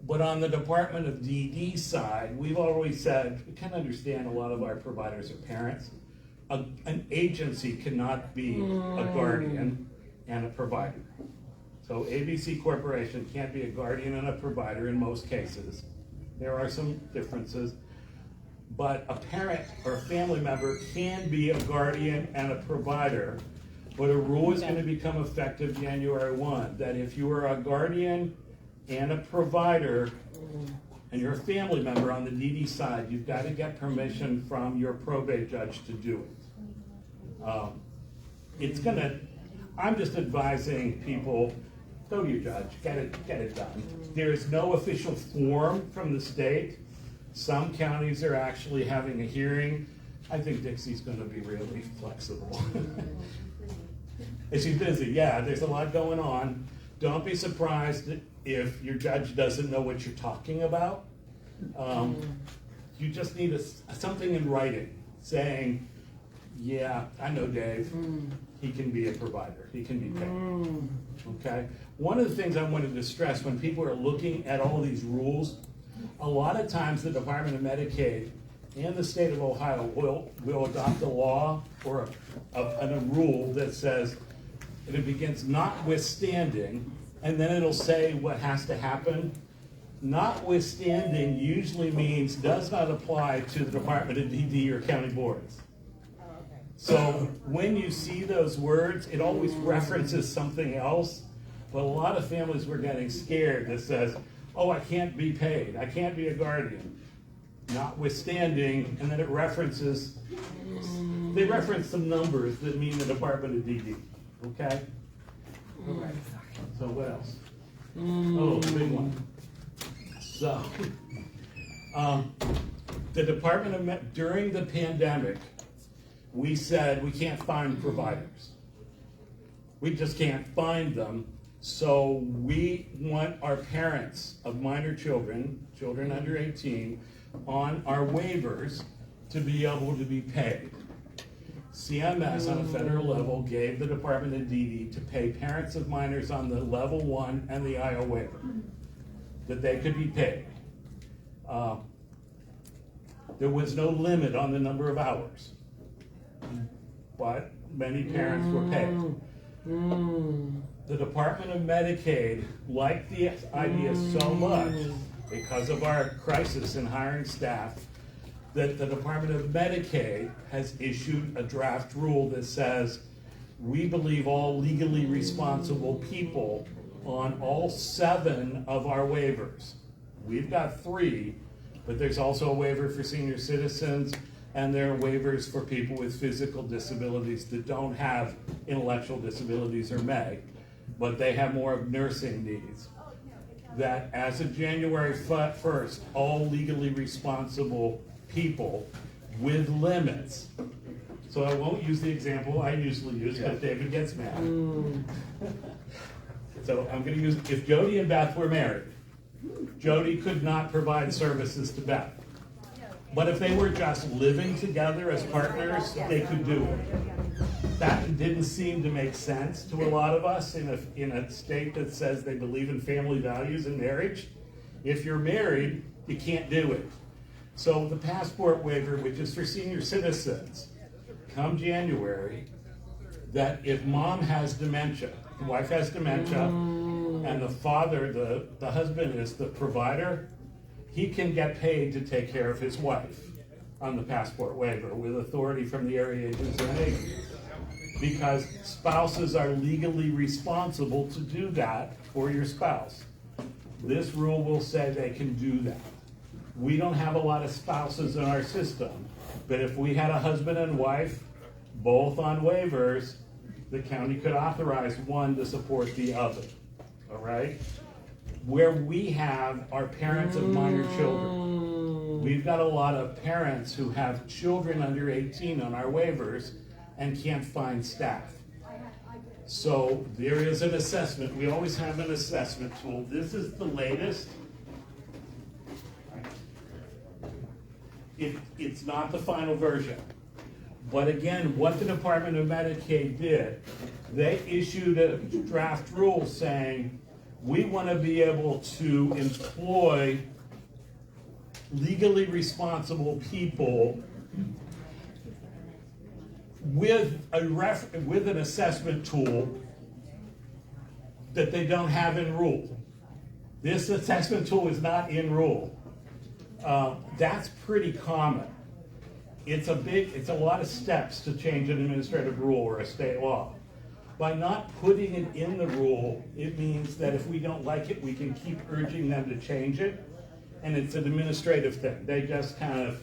But on the Department of DD side, we've always said, we can understand a lot of our providers are parents. An agency cannot be a guardian and a provider. So ABC Corporation can't be a guardian and a provider in most cases. There are some differences. But a parent or a family member can be a guardian and a provider. But a rule is going to become effective January 1, that if you are a guardian and a provider, and you're a family member on the DD side, you've got to get permission from your probate judge to do it. I'm just advising people, go to your judge, get it done. There is no official form from the state. Some counties are actually having a hearing. I think Dixie's going to be really flexible. And she's busy, yeah, there's a lot going on. Don't be surprised if your judge doesn't know what you're talking about. You just need something in writing saying, yeah, I know Dave. He can be a provider. He can be paid. Okay? One of the things I wanted to stress when people are looking at all these rules, a lot of times the Department of Medicaid and the state of Ohio will adopt a law or a rule that says that it begins notwithstanding, and then it'll say what has to happen. Notwithstanding usually means does not apply to the Department of DD or county boards. So when you see those words, it always references something else. But a lot of families were getting scared that says, oh, I can't be paid. I can't be a guardian. Notwithstanding, and then it references, they reference some numbers that mean the Department of DD. Okay? All right. So what else? Oh, the big one. So, the Department of during the pandemic, we said we can't find providers. We just can't find them. So we want our parents of minor children under 18, on our waivers to be able to be paid. CMS on a federal level gave the Department of DD to pay parents of minors on the level 1 and the IO waiver, that they could be paid. There was no limit on the number of hours. But many parents were paid. The Department of Medicaid liked the idea so much because of our crisis in hiring staff that the Department of Medicaid has issued a draft rule that says we believe all legally responsible people on all 7 of our waivers. We've got 3, but there's also a waiver for senior citizens, and there are waivers for people with physical disabilities that don't have intellectual disabilities or may, but they have more of nursing needs. That as of January 1st, all legally responsible people with limits. So I won't use the example I usually use because David gets mad. So I'm going to use, if Jody and Beth were married, Jody could not provide services to Beth. But if they were just living together as partners, they could do it. That didn't seem to make sense to a lot of us in a state that says they believe in family values and marriage. If you're married, you can't do it. So the passport waiver, which is for senior citizens, come January, that if mom has dementia, the wife has dementia, and the father, the husband is the provider, he can get paid to take care of his wife on the passport waiver with authority from the area agency on aging. Because spouses are legally responsible to do that for your spouse. This rule will say they can do that. We don't have a lot of spouses in our system, but if we had a husband and wife, both on waivers, the county could authorize one to support the other, all right? Where we have our parents of minor children. We've got a lot of parents who have children under 18 on our waivers and can't find staff. So there is an assessment. We always have an assessment tool. This is the latest. It's not the final version. But again, what the Department of Medicaid did, they issued a draft rule saying, we want to be able to employ legally responsible people with an assessment tool that they don't have in rule. This assessment tool is not in rule. That's pretty common. It's a lot of steps to change an administrative rule or a state law. By not putting it in the rule, it means that if we don't like it, we can keep urging them to change it, and it's an administrative thing. They just kind of,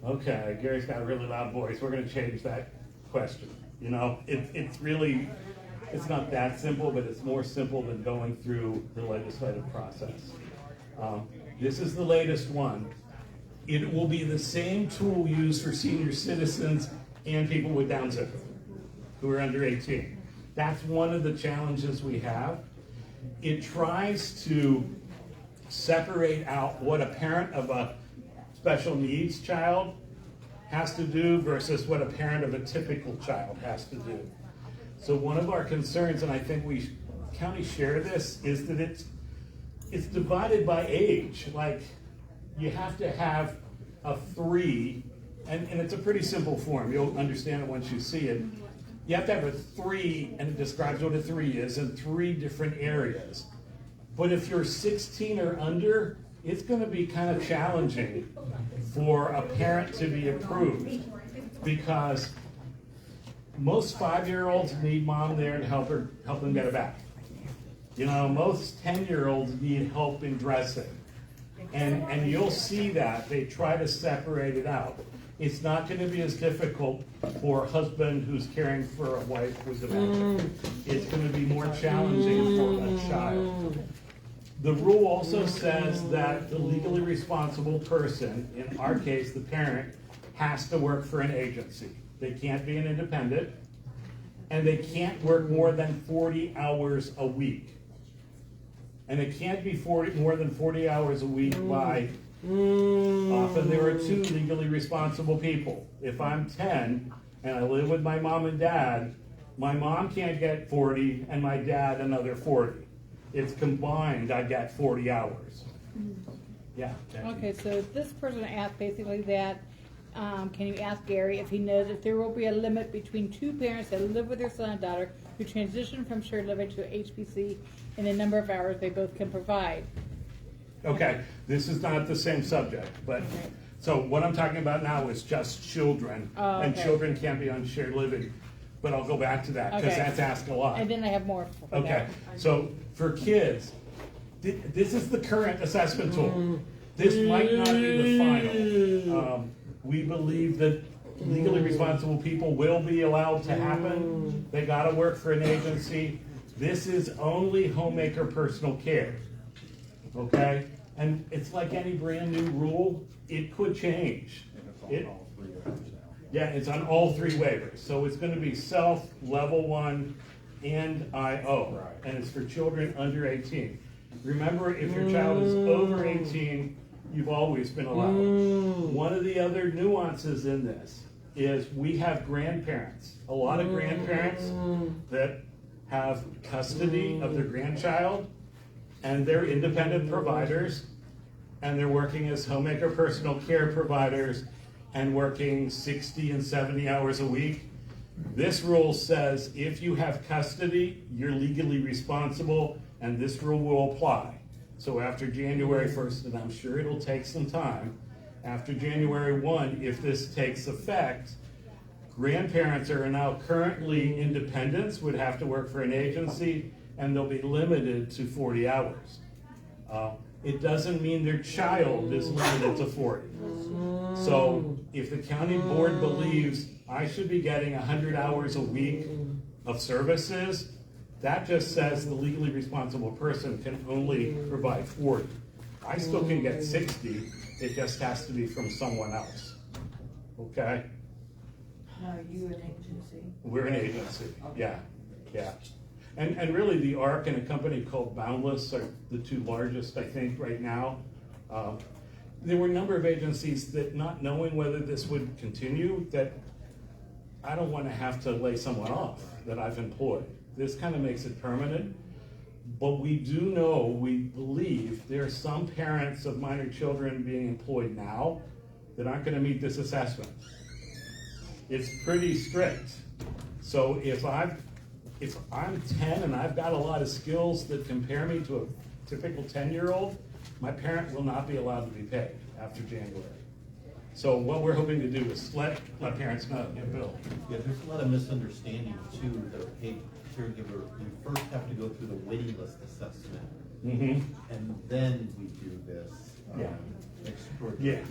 okay, Gary's got a really loud voice, we're gonna change that question. You know, it's not that simple, but it's more simple than going through the legislative process. This is the latest one. It will be the same tool used for senior citizens and people with Down syndrome who are under 18. That's one of the challenges we have. It tries to separate out what a parent of a special needs child has to do versus what a parent of a typical child has to do. So one of our concerns, and I think we county share this, is that it's divided by age. Like, you have to have a 3, and it's a pretty simple form. You'll understand it once you see it. You have to have a 3, and it describes what a 3 is in 3 different areas. But if you're 16 or under, it's going to be kind of challenging for a parent to be approved, because most 5-year-olds need mom there to help them get a bath. You know, most 10-year-olds need help in dressing. And you'll see that they try to separate it out. It's not going to be as difficult for a husband who's caring for a wife with dementia. It's going to be more challenging for a child. The rule also says that the legally responsible person, in our case the parent, has to work for an agency. They can't be an independent, and they can't work more than 40 hours a week. And it can't be more than 40 hours a week by, often there are 2 legally responsible people. If I'm 10 and I live with my mom and dad, my mom can't get 40 and my dad another 40. It's combined, I get 40 hours. Yeah. Jackie. Okay, so this person asked basically that, can you ask Gary if he knows if there will be a limit between two parents that live with their son and daughter who transition from shared living to HBC in the number of hours they both can provide? Okay, this is not the same subject, but, so what I'm talking about now is just children. Oh, And okay. children can't be on shared living, but I'll go back to that, because Okay. that's asked a lot. And then I have more for Okay, that. so for kids, this is the current assessment tool. This might not be the final. We believe that legally responsible people will be allowed to happen. They gotta work for an agency. This is only homemaker personal care, okay? And it's like any brand new rule, it could change. It- Yeah, it's on all three waivers, so it's gonna be self, level 1, and IO, and it's for children under 18. Remember, if your child is over 18, you've always been allowed. One of the other nuances in this is we have grandparents, a lot of grandparents that have custody of their grandchild, and they're independent providers, and they're working as homemaker personal care providers and working 60 and 70 hours a week. This rule says if you have custody, you're legally responsible, and this rule will apply. So after January 1st, and I'm sure it'll take some time, after January 1, if this takes effect, grandparents are now currently independents, would have to work for an agency, and they'll be limited to 40 hours. It doesn't mean their child is limited to 40. So if the county board believes I should be getting 100 hours a week of services, that just says the legally responsible person can only provide 40. I still can get 60, it just has to be from someone else, okay? No, you an agency. We're an agency, yeah. And really, the ARC and a company called Boundless are the two largest, I think, right now. There were a number of agencies that, not knowing whether this would continue, that I don't want to have to lay someone off that I've employed. This kind of makes it permanent. But we do know, we believe, there are some parents of minor children being employed now that aren't going to meet this assessment. It's pretty strict. So if I'm 10 and I've got a lot of skills that compare me to a typical 10-year-old, my parent will not be allowed to be paid after January. So what we're hoping to do is let my parents know, Bill. Yeah, there's a lot of misunderstanding too, that a paid caregiver, you first have to go through the waiting list assessment. And then we do this extraordinary.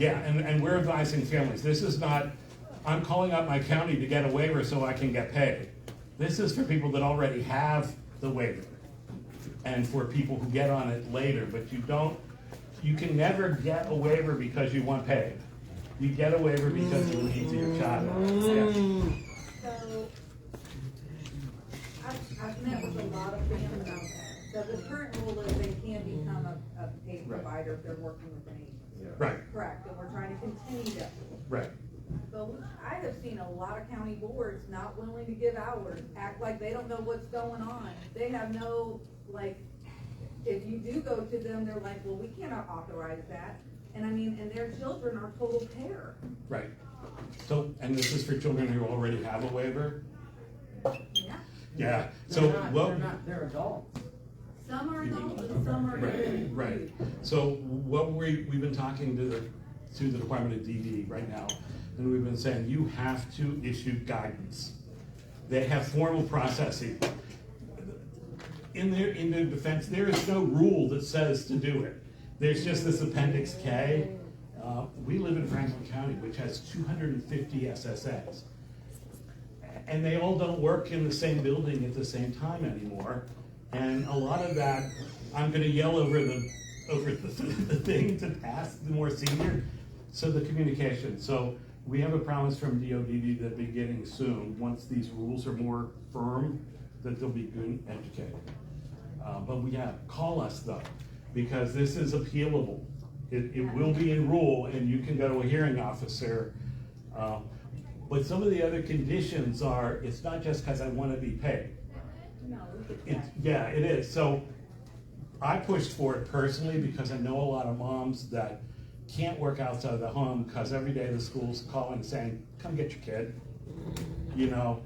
And we're advising families. This is not, I'm calling out my county to get a waiver so I can get paid. This is for people that already have the waiver, and for people who get on it later, but you can never get a waiver because you want paid. You get a waiver because you need to your child. So, I've met with a lot of families out there. So the current rule is they can become a paid provider if they're working with an agency. Right. Correct, and we're trying to continue that. Right. But I have seen a lot of county boards not willing to give hours, act like they don't know what's going on. They have no, like, if you do go to them, they're like, well, we cannot authorize that. And I mean, and their children are total care. Right. So, and this is for children who already have a waiver? Yeah. Yeah. So They're adults. Some are adults and some are. Right. So what we've been talking to the Department of DD right now, and we've been saying you have to issue guidance. They have formal processing. In their defense, there is no rule that says to do it. There's just this Appendix K. We live in Franklin County, which has 250 SSAs. And they all don't work in the same building at the same time anymore. And a lot of that, I'm gonna yell over the thing to pass the more senior. So the communication. So we have a promise from DODD that beginning soon, once these rules are more firm, that they'll be good educated. But call us though, because this is appealable. It will be in rule, and you can go to a hearing officer. But some of the other conditions are, it's not just because I want to be paid. No, It is. So I pushed for it personally because I know a lot of moms that can't work outside the home because every day the school's calling saying, come get your kid. You know,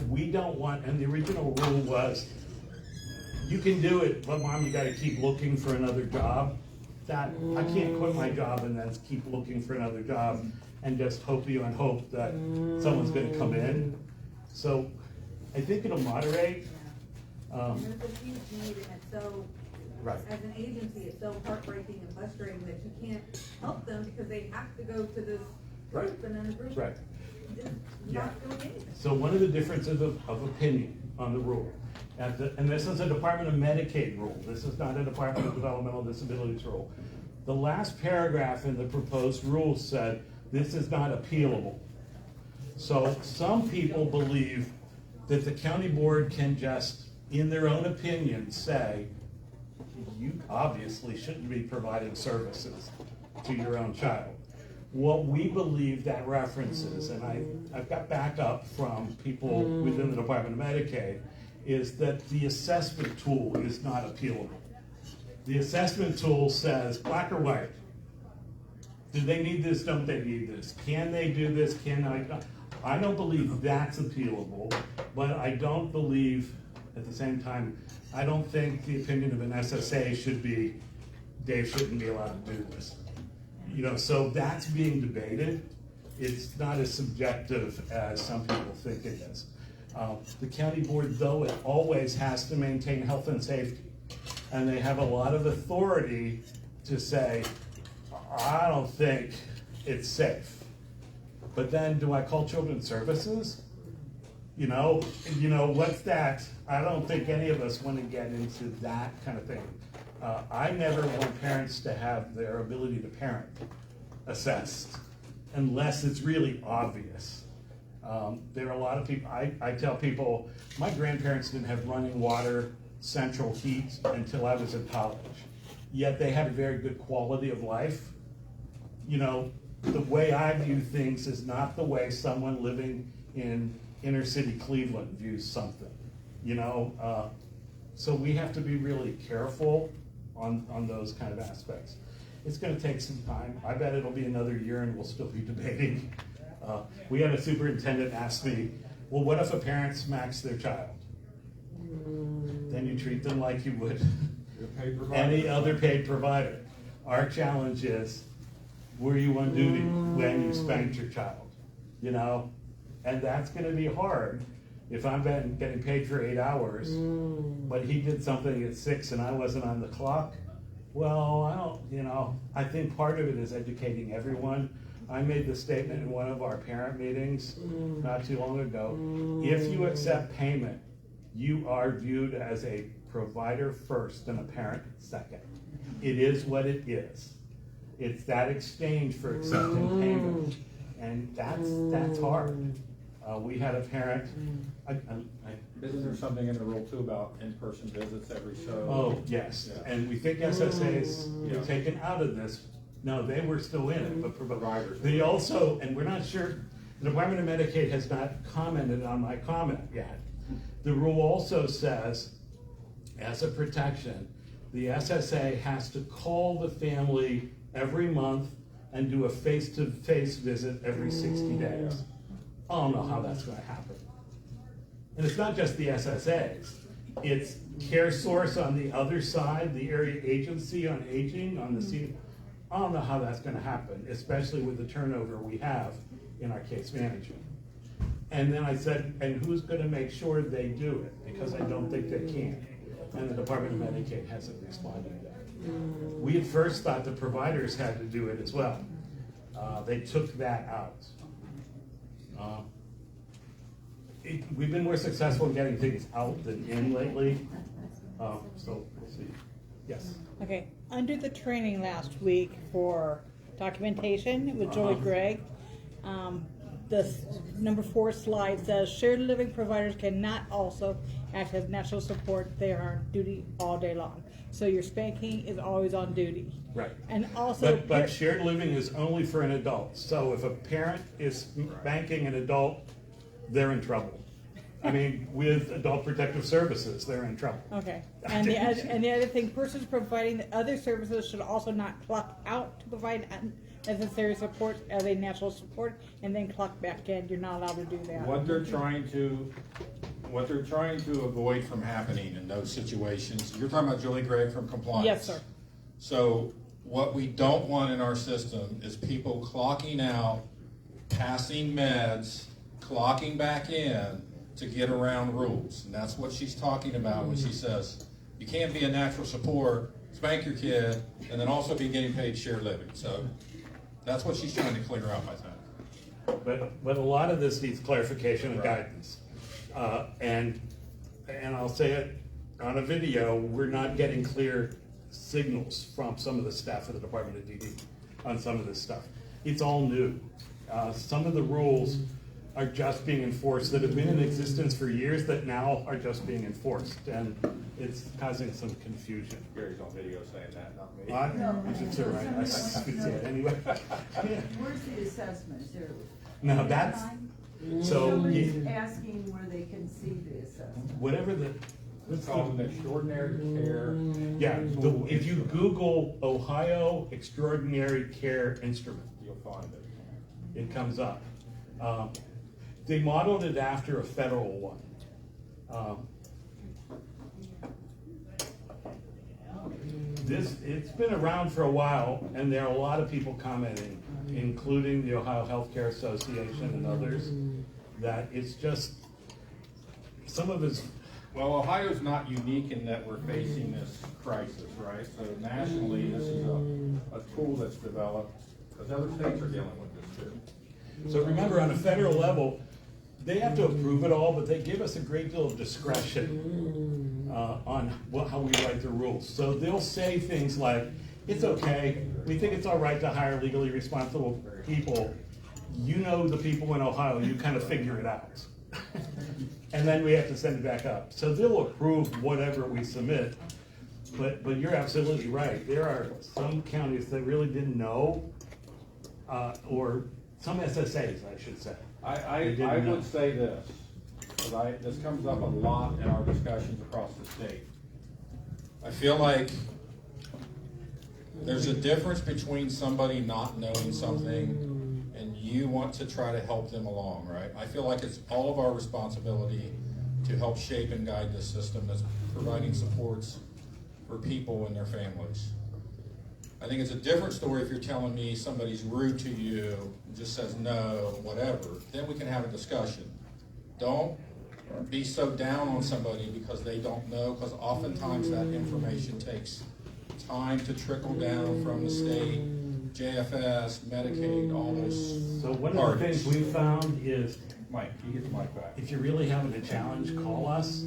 we don't want, and the original rule was, you can do it, but mom, you gotta keep looking for another job. That, I can't quit my job and then keep looking for another job and just hope that someone's gonna come in. So I think it'll moderate. And it's a huge need, and it's so, Right. as an agency, it's so heartbreaking and frustrating that you can't help them because they have to go to this group, Right. and then the group Right. is Yeah. not doing anything. So one of the differences of opinion on the rule, and this is a Department of Medicaid rule, this is not a Department of Developmental Disabilities rule. The last paragraph in the proposed rule said, this is not appealable. So some people believe that the county board can just, in their own opinion, say, you obviously shouldn't be providing services to your own child. What we believe that references, and I've got backup from people within the Department of Medicaid, is that the assessment tool is not appealable. The assessment tool says black or white. Do they need this? Don't they need this? Can they do this? Can I? I don't believe that's appealable, but I don't believe, at the same time, I don't think the opinion of an SSA should be, Dave shouldn't be allowed to do this. You know, so that's being debated. It's not as subjective as some people think it is. The county board, though, it always has to maintain health and safety. And they have a lot of authority to say, I don't think it's safe. But then, do I call children's services? You know, what's that? I don't think any of us want to get into that kind of thing. I never want parents to have their ability to parent assessed unless it's really obvious. There are a lot of people, I tell people, my grandparents didn't have running water, central heat until I was in college. Yet they had a very good quality of life. You know, the way I view things is not the way someone living in inner city Cleveland views something, you know? So we have to be really careful on those kind of aspects. It's gonna take some time. I bet it'll be another year and we'll still be debating. We had a superintendent ask me, well, what if a parent smacks their child? Then you treat them like you would any other paid provider. Our challenge is, were you on duty when you spanked your child? You know, and that's gonna be hard if I'm getting paid for 8 hours, but he did something at 6 and I wasn't on the clock. Well, I don't, you know, I think part of it is educating everyone. I made the statement in one of our parent meetings not too long ago. If you accept payment, you are viewed as a provider first and a parent second. It is what it is. It's that exchange for accepting payment, and that's hard. We had a parent. Isn't there something in the rule too about in-person visits every so? Oh, yes, Yeah. and we think SSAs were taken out of this. No, they were still in it, but providers. They also, and we're not sure, the Department of Medicaid has not commented on my comment yet. The rule also says, as a protection, the SSA has to call the family every month and do a face-to-face visit every 60 days. I don't know how that's gonna happen. And it's not just the SSAs, it's Care Source on the other side, the area agency on aging on the scene. I don't know how that's gonna happen, especially with the turnover we have in our case management. And then I said, and who's gonna make sure they do it? Because I don't think they can. And the Department of Medicaid hasn't responded to that. We at first thought the providers had to do it as well. They took that out. We've been more successful in getting things out than in lately. So we'll see. Yes. Okay, under the training last week for documentation with Joey Gregg, the number 4 slide says shared living providers cannot also act as natural support. They are on duty all day long. So your spanking is always on duty. Right. And also, But shared living is only for an adult. So if a parent is spanking an adult, they're in trouble. I mean, with Adult Protective Services, they're in trouble. Okay, and the other thing, persons providing the other services should also not clock out to provide necessary support as a natural support and then clock back in. You're not allowed to do that. What they're trying to avoid from happening in those situations, you're talking about Julie Gregg from compliance. Yes, sir. So what we don't want in our system is people clocking out, passing meds, clocking back in to get around rules. And that's what she's talking about when she says, you can't be a natural support, spank your kid, and then also be getting paid shared living. So that's what she's trying to clear up, I think. But a lot of this needs clarification and guidance. And I'll say it on a video, we're not getting clear signals from some of the staff of the Department of DD on some of this stuff. It's all new. Some of the rules are just being enforced that have been in existence for years that now are just being enforced, and it's causing some confusion. Gary's on video saying that, not me. It's all right. I could say it anyway. Where's the assessment? Is there? No, that's, so, Somebody's asking where they can see the assessment. whatever the, It's called an extraordinary care. yeah, if you Google Ohio Extraordinary Care Instrument, You'll find it. it comes up. They modeled it after a federal one. It's been around for a while, and there are a lot of people commenting, including the Ohio Healthcare Association and others, that it's just, some of it's, Well, Ohio's not unique in that we're facing this crisis, right? So nationally, this is a tool that's developed, because other states are dealing with this too. so remember, on a federal level, they have to approve it all, but they give us a great deal of discretion on how we write the rules. So they'll say things like, it's okay, we think it's all right to hire legally responsible people. You know the people in Ohio, you kind of figure it out. And then we have to send it back up. So they'll approve whatever we submit, but you're absolutely right. There are some counties that really didn't know, or some SSAs, I should say. I would say this, because this comes up a lot in our discussions across the state. I feel like there's a difference between somebody not knowing something and you want to try to help them along, right? I feel like it's all of our responsibility to help shape and guide this system that's providing supports for people and their families. I think it's a different story if you're telling me somebody's rude to you, just says no, whatever, then we can have a discussion. Don't be so down on somebody because they don't know, because oftentimes that information takes time to trickle down from the state, JFS, Medicaid, all those. So one of the things we found is, Mike, you get the mic back. if you're really having a challenge, call us,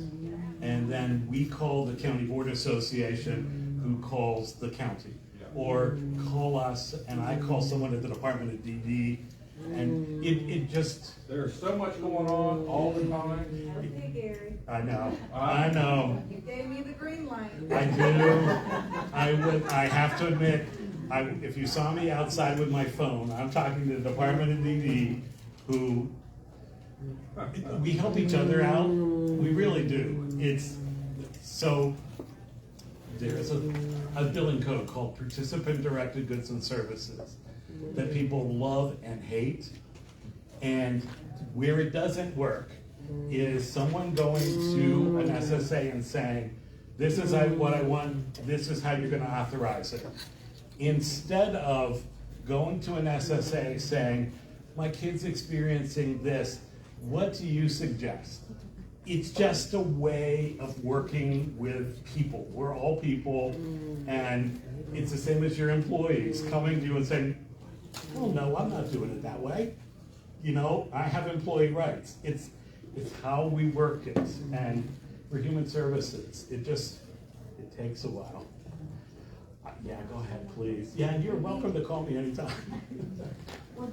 and then we call the County Board Association, who calls the county. Or call us, and I call someone at the Department of DD, and it just... There's so much going on all the time. Okay, Gary. I know. You gave me the green light. I do. I have to admit, if you saw me outside with my phone, I'm talking to the Department of DD, who, we help each other out. We really do. So, there's a billing code called Participant-Directed Goods and Services that people love and hate. And where it doesn't work is someone going to an SSA and saying, this is what I want, this is how you're gonna authorize it. Instead of going to an SSA saying, my kid's experiencing this, what do you suggest? It's just a way of working with people. We're all people, and it's the same as your employees coming to you and saying, oh no, I'm not doing it that way. You know, I have employee rights. It's how we work it, and for human services, it takes a while. Yeah, go ahead, please. Yeah, you're welcome to call me anytime. Well,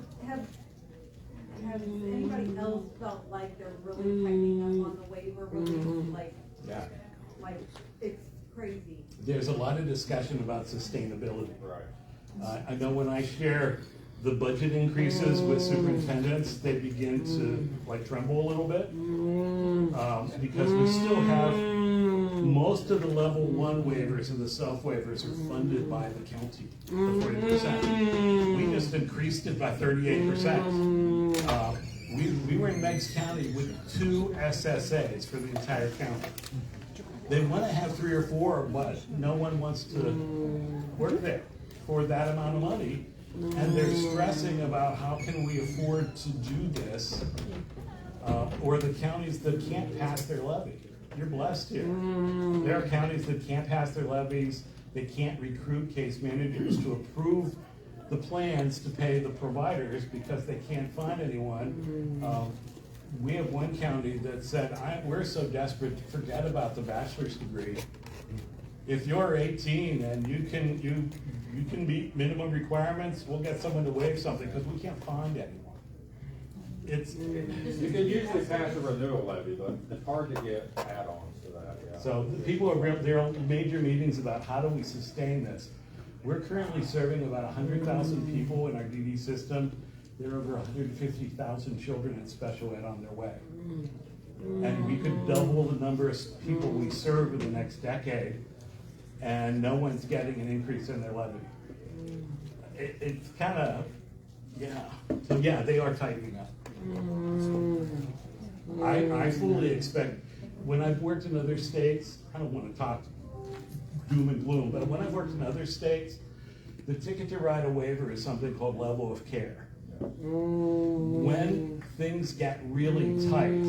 has anybody else felt like they're really tightening up on the waiver, really, like, it's crazy? There's a lot of discussion about sustainability. Right. I know when I share the budget increases with superintendents, they begin to like tremble a little bit. Because we still have, most of the level 1 waivers and the self waivers are funded by the county, the 40%. We just increased it by 38%. We were in Meigs County with 2 SSAs for the entire county. They want to have 3 or 4, but no one wants to work there for that amount of money. And they're stressing about how can we afford to do this, or the counties that can't pass their levy. You're blessed here. There are counties that can't pass their levies, they can't recruit case managers to approve the plans to pay the providers because they can't find anyone. We have one county that said, we're so desperate, forget about the bachelor's degree. If you're 18 and you can meet minimum requirements, we'll get someone to waive something because we can't find anyone. You can usually pass a renewal levy, but it's hard to get add-ons to that, yeah. So the people there are major meetings about how do we sustain this. We're currently serving about 100,000 people in our DD system. There are over 150,000 children in special ed on their way. And we could double the number of people we serve in the next decade, and no one's getting an increase in their levy. It's kind of, yeah. So yeah, they are tightening up. I fully expect, when I've worked in other states, I don't want to talk doom and gloom, but when I've worked in other states, the ticket to write a waiver is something called level of care. When things get really tight,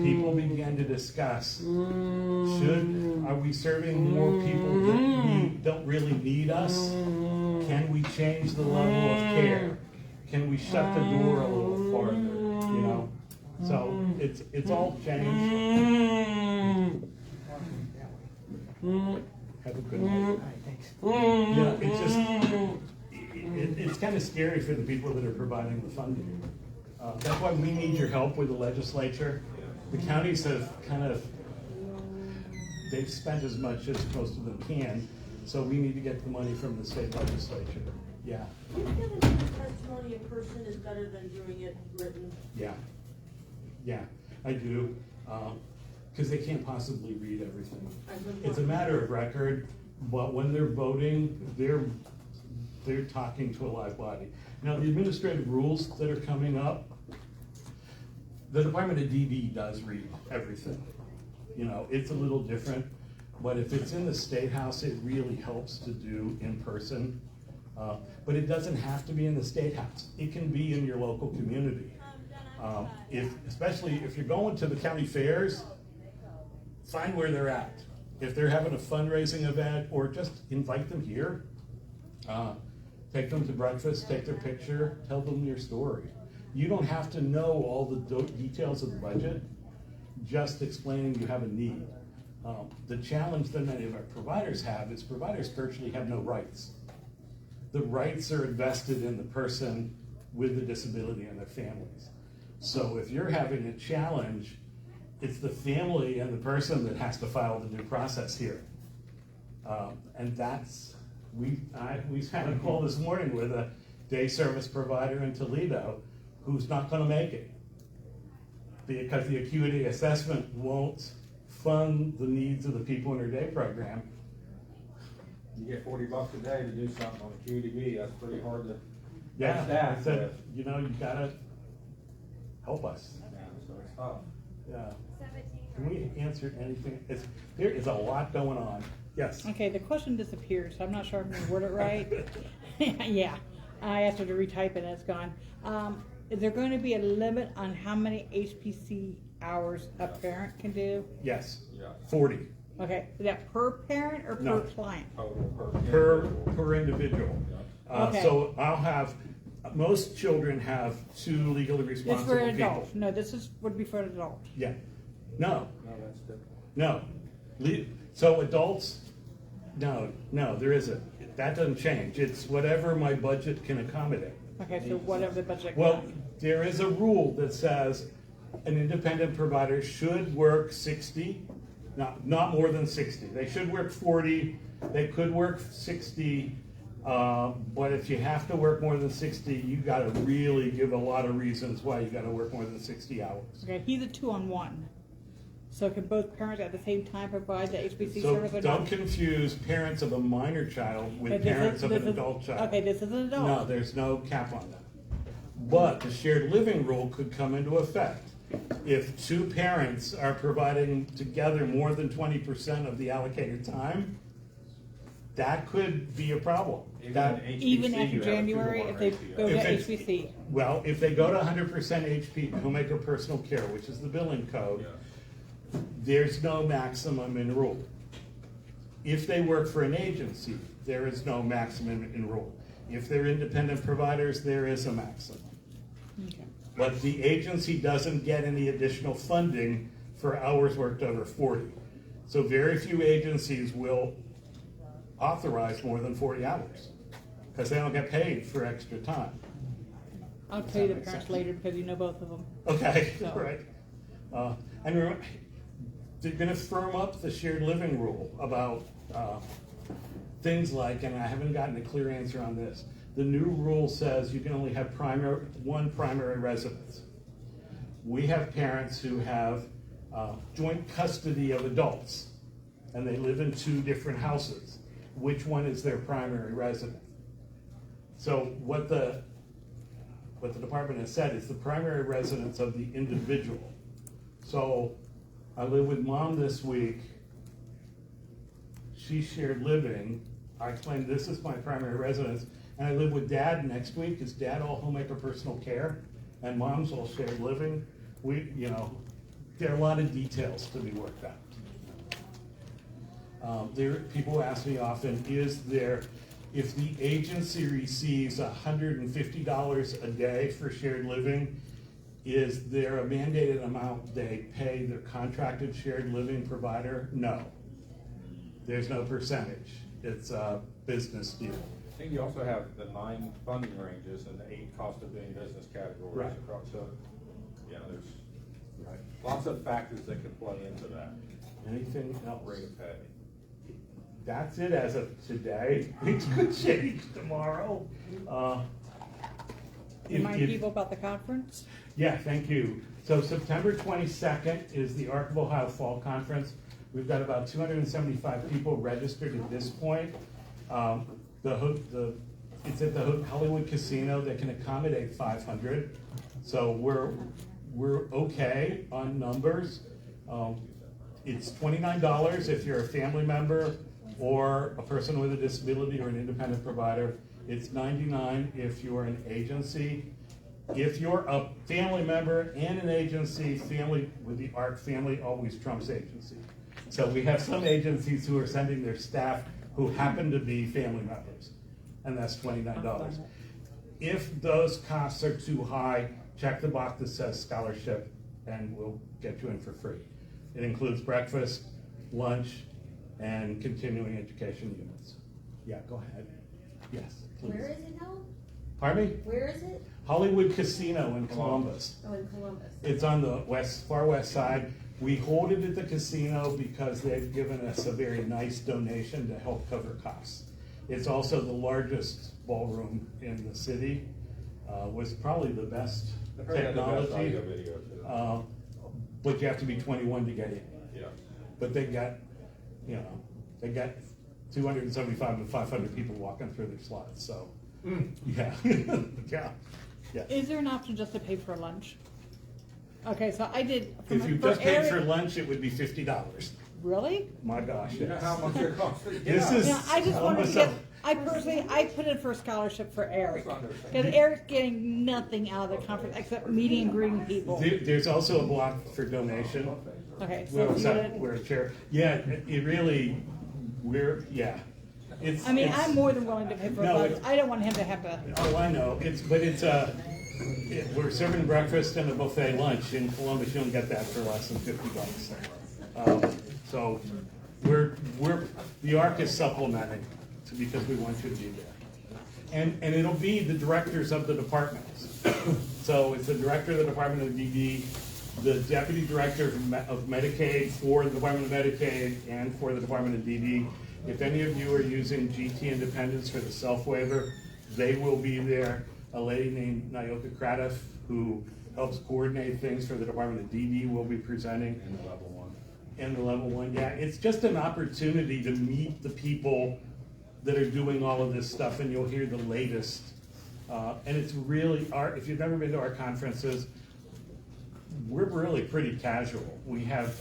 people begin to discuss, are we serving more people that don't really need us? Can we change the level of care? Can we shut the door a little farther, you know? So it's all changed. Have a good night. Yeah, it's just, it's kind of scary for the people that are providing the funding. That's why we need your help with the legislature. The counties have they've spent as much as most of them can, so we need to get the money from the state legislature. Yeah. Giving testimony in person is better than doing it written. Yeah, I do. Because they can't possibly read everything. It's a matter of record, but when they're voting, they're talking to a live body. Now, the administrative rules that are coming up, the Department of DD does read everything. You know, it's a little different, but if it's in the State House, it really helps to do in person. But it doesn't have to be in the State House. It can be in your local community. Especially if you're going to the county fairs, find where they're at. If they're having a fundraising event, or just invite them here. Take them to breakfast, take their picture, tell them your story. You don't have to know all the details of the budget, just explaining you have a need. The challenge that many of our providers have is providers virtually have no rights. The rights are invested in the person with the disability and their families. So if you're having a challenge, it's the family and the person that has to file the due process here. And that's, we had a call this morning with a day service provider in Toledo who's not gonna make it because the acuity assessment won't fund the needs of the people in her day program. You get $40 a day to do something on a QDB, that's pretty hard to. Yeah, I said, you know, you gotta help us. Yeah, so it's tough. Yeah. Can we answer anything? There is a lot going on. Yes. Okay, the question disappeared, so I'm not sure I'm gonna word it right. Yeah, I asked her to retype it and it's gone. Is there going to be a limit on how many HPC hours a parent can do? Yes. Yeah. 40. Okay, is that per parent or per No. client? Total Per individual. Okay. So I'll have, most children have 2 legally This responsible for an people. adult. No, would be for an adult. Yeah. No, No, that's different. no. So adults, no, there isn't. That doesn't change. It's whatever my budget can accommodate. Okay, so whatever the budget. Well, there is a rule that says an independent provider should work 60, not more than 60. They should work 40, they could work 60, But if you have to work more than 60, you gotta really give a lot of reasons why you gotta work more than 60 hours. Okay, he's a 2-on-1. So can both parents at the same time provide the HBC So service or don't not? confuse parents of a minor child Okay, with this parents is- of this an is- adult child. Okay, this is an adult. No, there's no cap on that. But the shared living rule could come into effect. If two parents are providing together more than 20% of the allocated time, that could be a problem. That- Even after January, if they go to If it's- HBC. Well, if they go to 100% HP, homemaker personal care, which is the billing code, there's no maximum enroll. If they work for an agency, there is no maximum enroll. If they're independent providers, there is a maximum. Okay. But the agency doesn't get any additional funding for hours worked over 40. So very few agencies will authorize more than 40 hours, because they don't get paid for extra time. I'll tell you the parents later because you know both of them. Okay, So- right. And remember, they're gonna firm up the shared living rule about things like, and I haven't gotten a clear answer on this, the new rule says you can only have one primary residence. We have parents who have joint custody of adults, and they live in 2 different houses. Which one is their primary residence? So what the department has said is the primary residence of the individual. So I live with mom this week. She shared living. I explained this is my primary residence. And I live with dad next week. Is dad all homemaker personal care? And mom's all shared living? There are a lot of details to be worked out. People ask me often, if the agency receives $150 a day for shared living, is there a mandated amount they pay their contracted shared living provider? No. There's no percentage. It's a business deal. I think you also have the 9 funding ranges and the 8 cost of doing business categories Right. across, so, there's lots of factors that could play into that Anything else? rate of pay. That's it as of today. It could change tomorrow. Remind people about the conference. Yeah, thank you. So September 22nd is the Arc of Ohio Fall Conference. We've got about 275 people registered at this point. It's at the Hollywood Casino. They can accommodate 500. So we're okay on numbers. It's $29 if you're a family member or a person with a disability or an independent provider. It's $99 if you're an agency. If you're a family member and an agency, family with the ARC family always trumps agency. So we have some agencies who are sending their staff who happen to be family members, and that's $29. If those costs are too high, check the box that says scholarship and we'll get you in for free. It includes breakfast, lunch, and continuing education units. Yeah, go ahead. Yes, please. Where is it held? Pardon me? Where is it? Hollywood Casino in Columbus. Oh, in Columbus. It's on the far west side. We hold it at the casino because they've given us a very nice donation to help cover costs. It's also the largest ballroom in the city. Was probably the best I've heard they had the best technology. audio video, too. But you have to be 21 to get in. Yeah. But they got 275 to 500 people walking through their slots, so, yeah, yeah. Is there an option just to pay for lunch? Okay, so I did. If you just paid for lunch, it would be $50. Really? My gosh, You know yes. how much it costs? This is Yeah, I just wanted to almost get, I put in for a scholarship for Eric. Because Eric's getting nothing out of the conference except meeting and greeting people. There's also a block for donation. Okay, so We're, if you would, we're a chair. Yeah, it really, It's. I mean, it's- I'm more than willing to pay for No, lunch. it- I don't want him to have to. Oh, I know. We're serving breakfast and a buffet lunch in Columbus. You don't get that for less than $50. So the ARC is supplementing because we want you to be there. And it'll be the directors of the departments. So it's the director of the Department of DD, the deputy director of Medicaid for the Department of Medicaid and for the Department of DD, If any of you are using GT Independence for the self-waiver, they will be there. A lady named Nayoka Kratoff, who helps coordinate things for the Department of DD, will be presenting. And the level one. And the level one, yeah, it's just an opportunity to meet the people that are doing all of this stuff, and you'll hear the latest. And it's really, if you've ever been to our conferences, we're really pretty casual. We have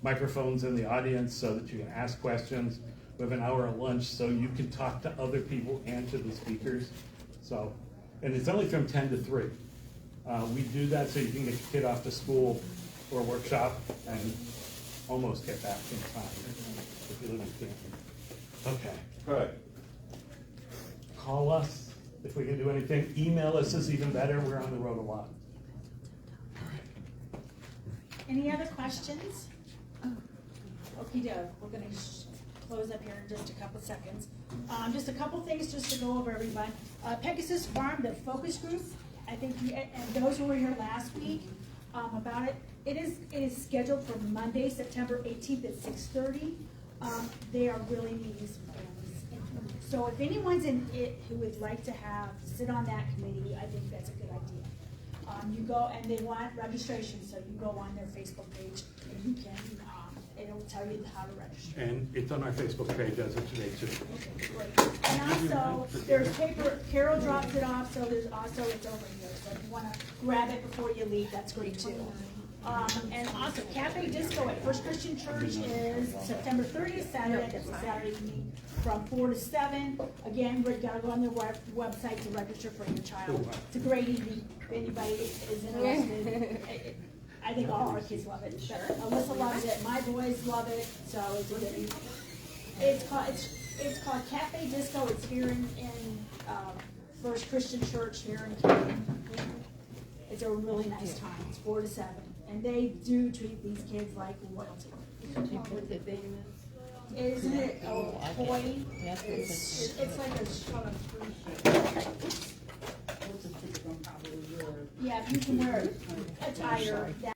microphones in the audience so that you can ask questions. We have an hour of lunch so you can talk to other people and to the speakers. So, and it's only from 10 to 3. We do that so you can get your kid off to school or workshop and almost get back in time if you live in Canton. Okay. Good. Call us if we can do anything. Email us is even better. We're on the road a lot. Any other questions? Okey doke, we're gonna close up here in just a couple seconds. Just a couple things just to go over, everyone. Pegasus Farm, the focus group, I think, and those who were here last week about it, it is scheduled for Monday, September 18th at 6:30. They are really needing some families. So if anyone's in it who would like to sit on that committee, I think that's a good idea. You go, and they want registration, so you go on their Facebook page and you can, it'll tell you how to register. And it's on our Facebook page as of today too. Okay, great. And also, there's paper, Carol drops it off, so there's also, it's over here, so if you wanna grab it before you leave, that's great too. And also, Cafe Disco at First Christian Church is September 30th, Saturday, that's a Saturday evening, from 4 to 7. Again, we've gotta go on their website to register for your child. It's a great evening, if anybody is interested. I think all our kids love it. Alyssa loves it, my boys love it, so it's a good evening. It's called Cafe Disco, it's here in First Christian Church here in Canton. It's a really nice time, it's 4 to 7. And they do treat these kids like royalty. Isn't it a toy? It's like a yeah, if you can wear attire.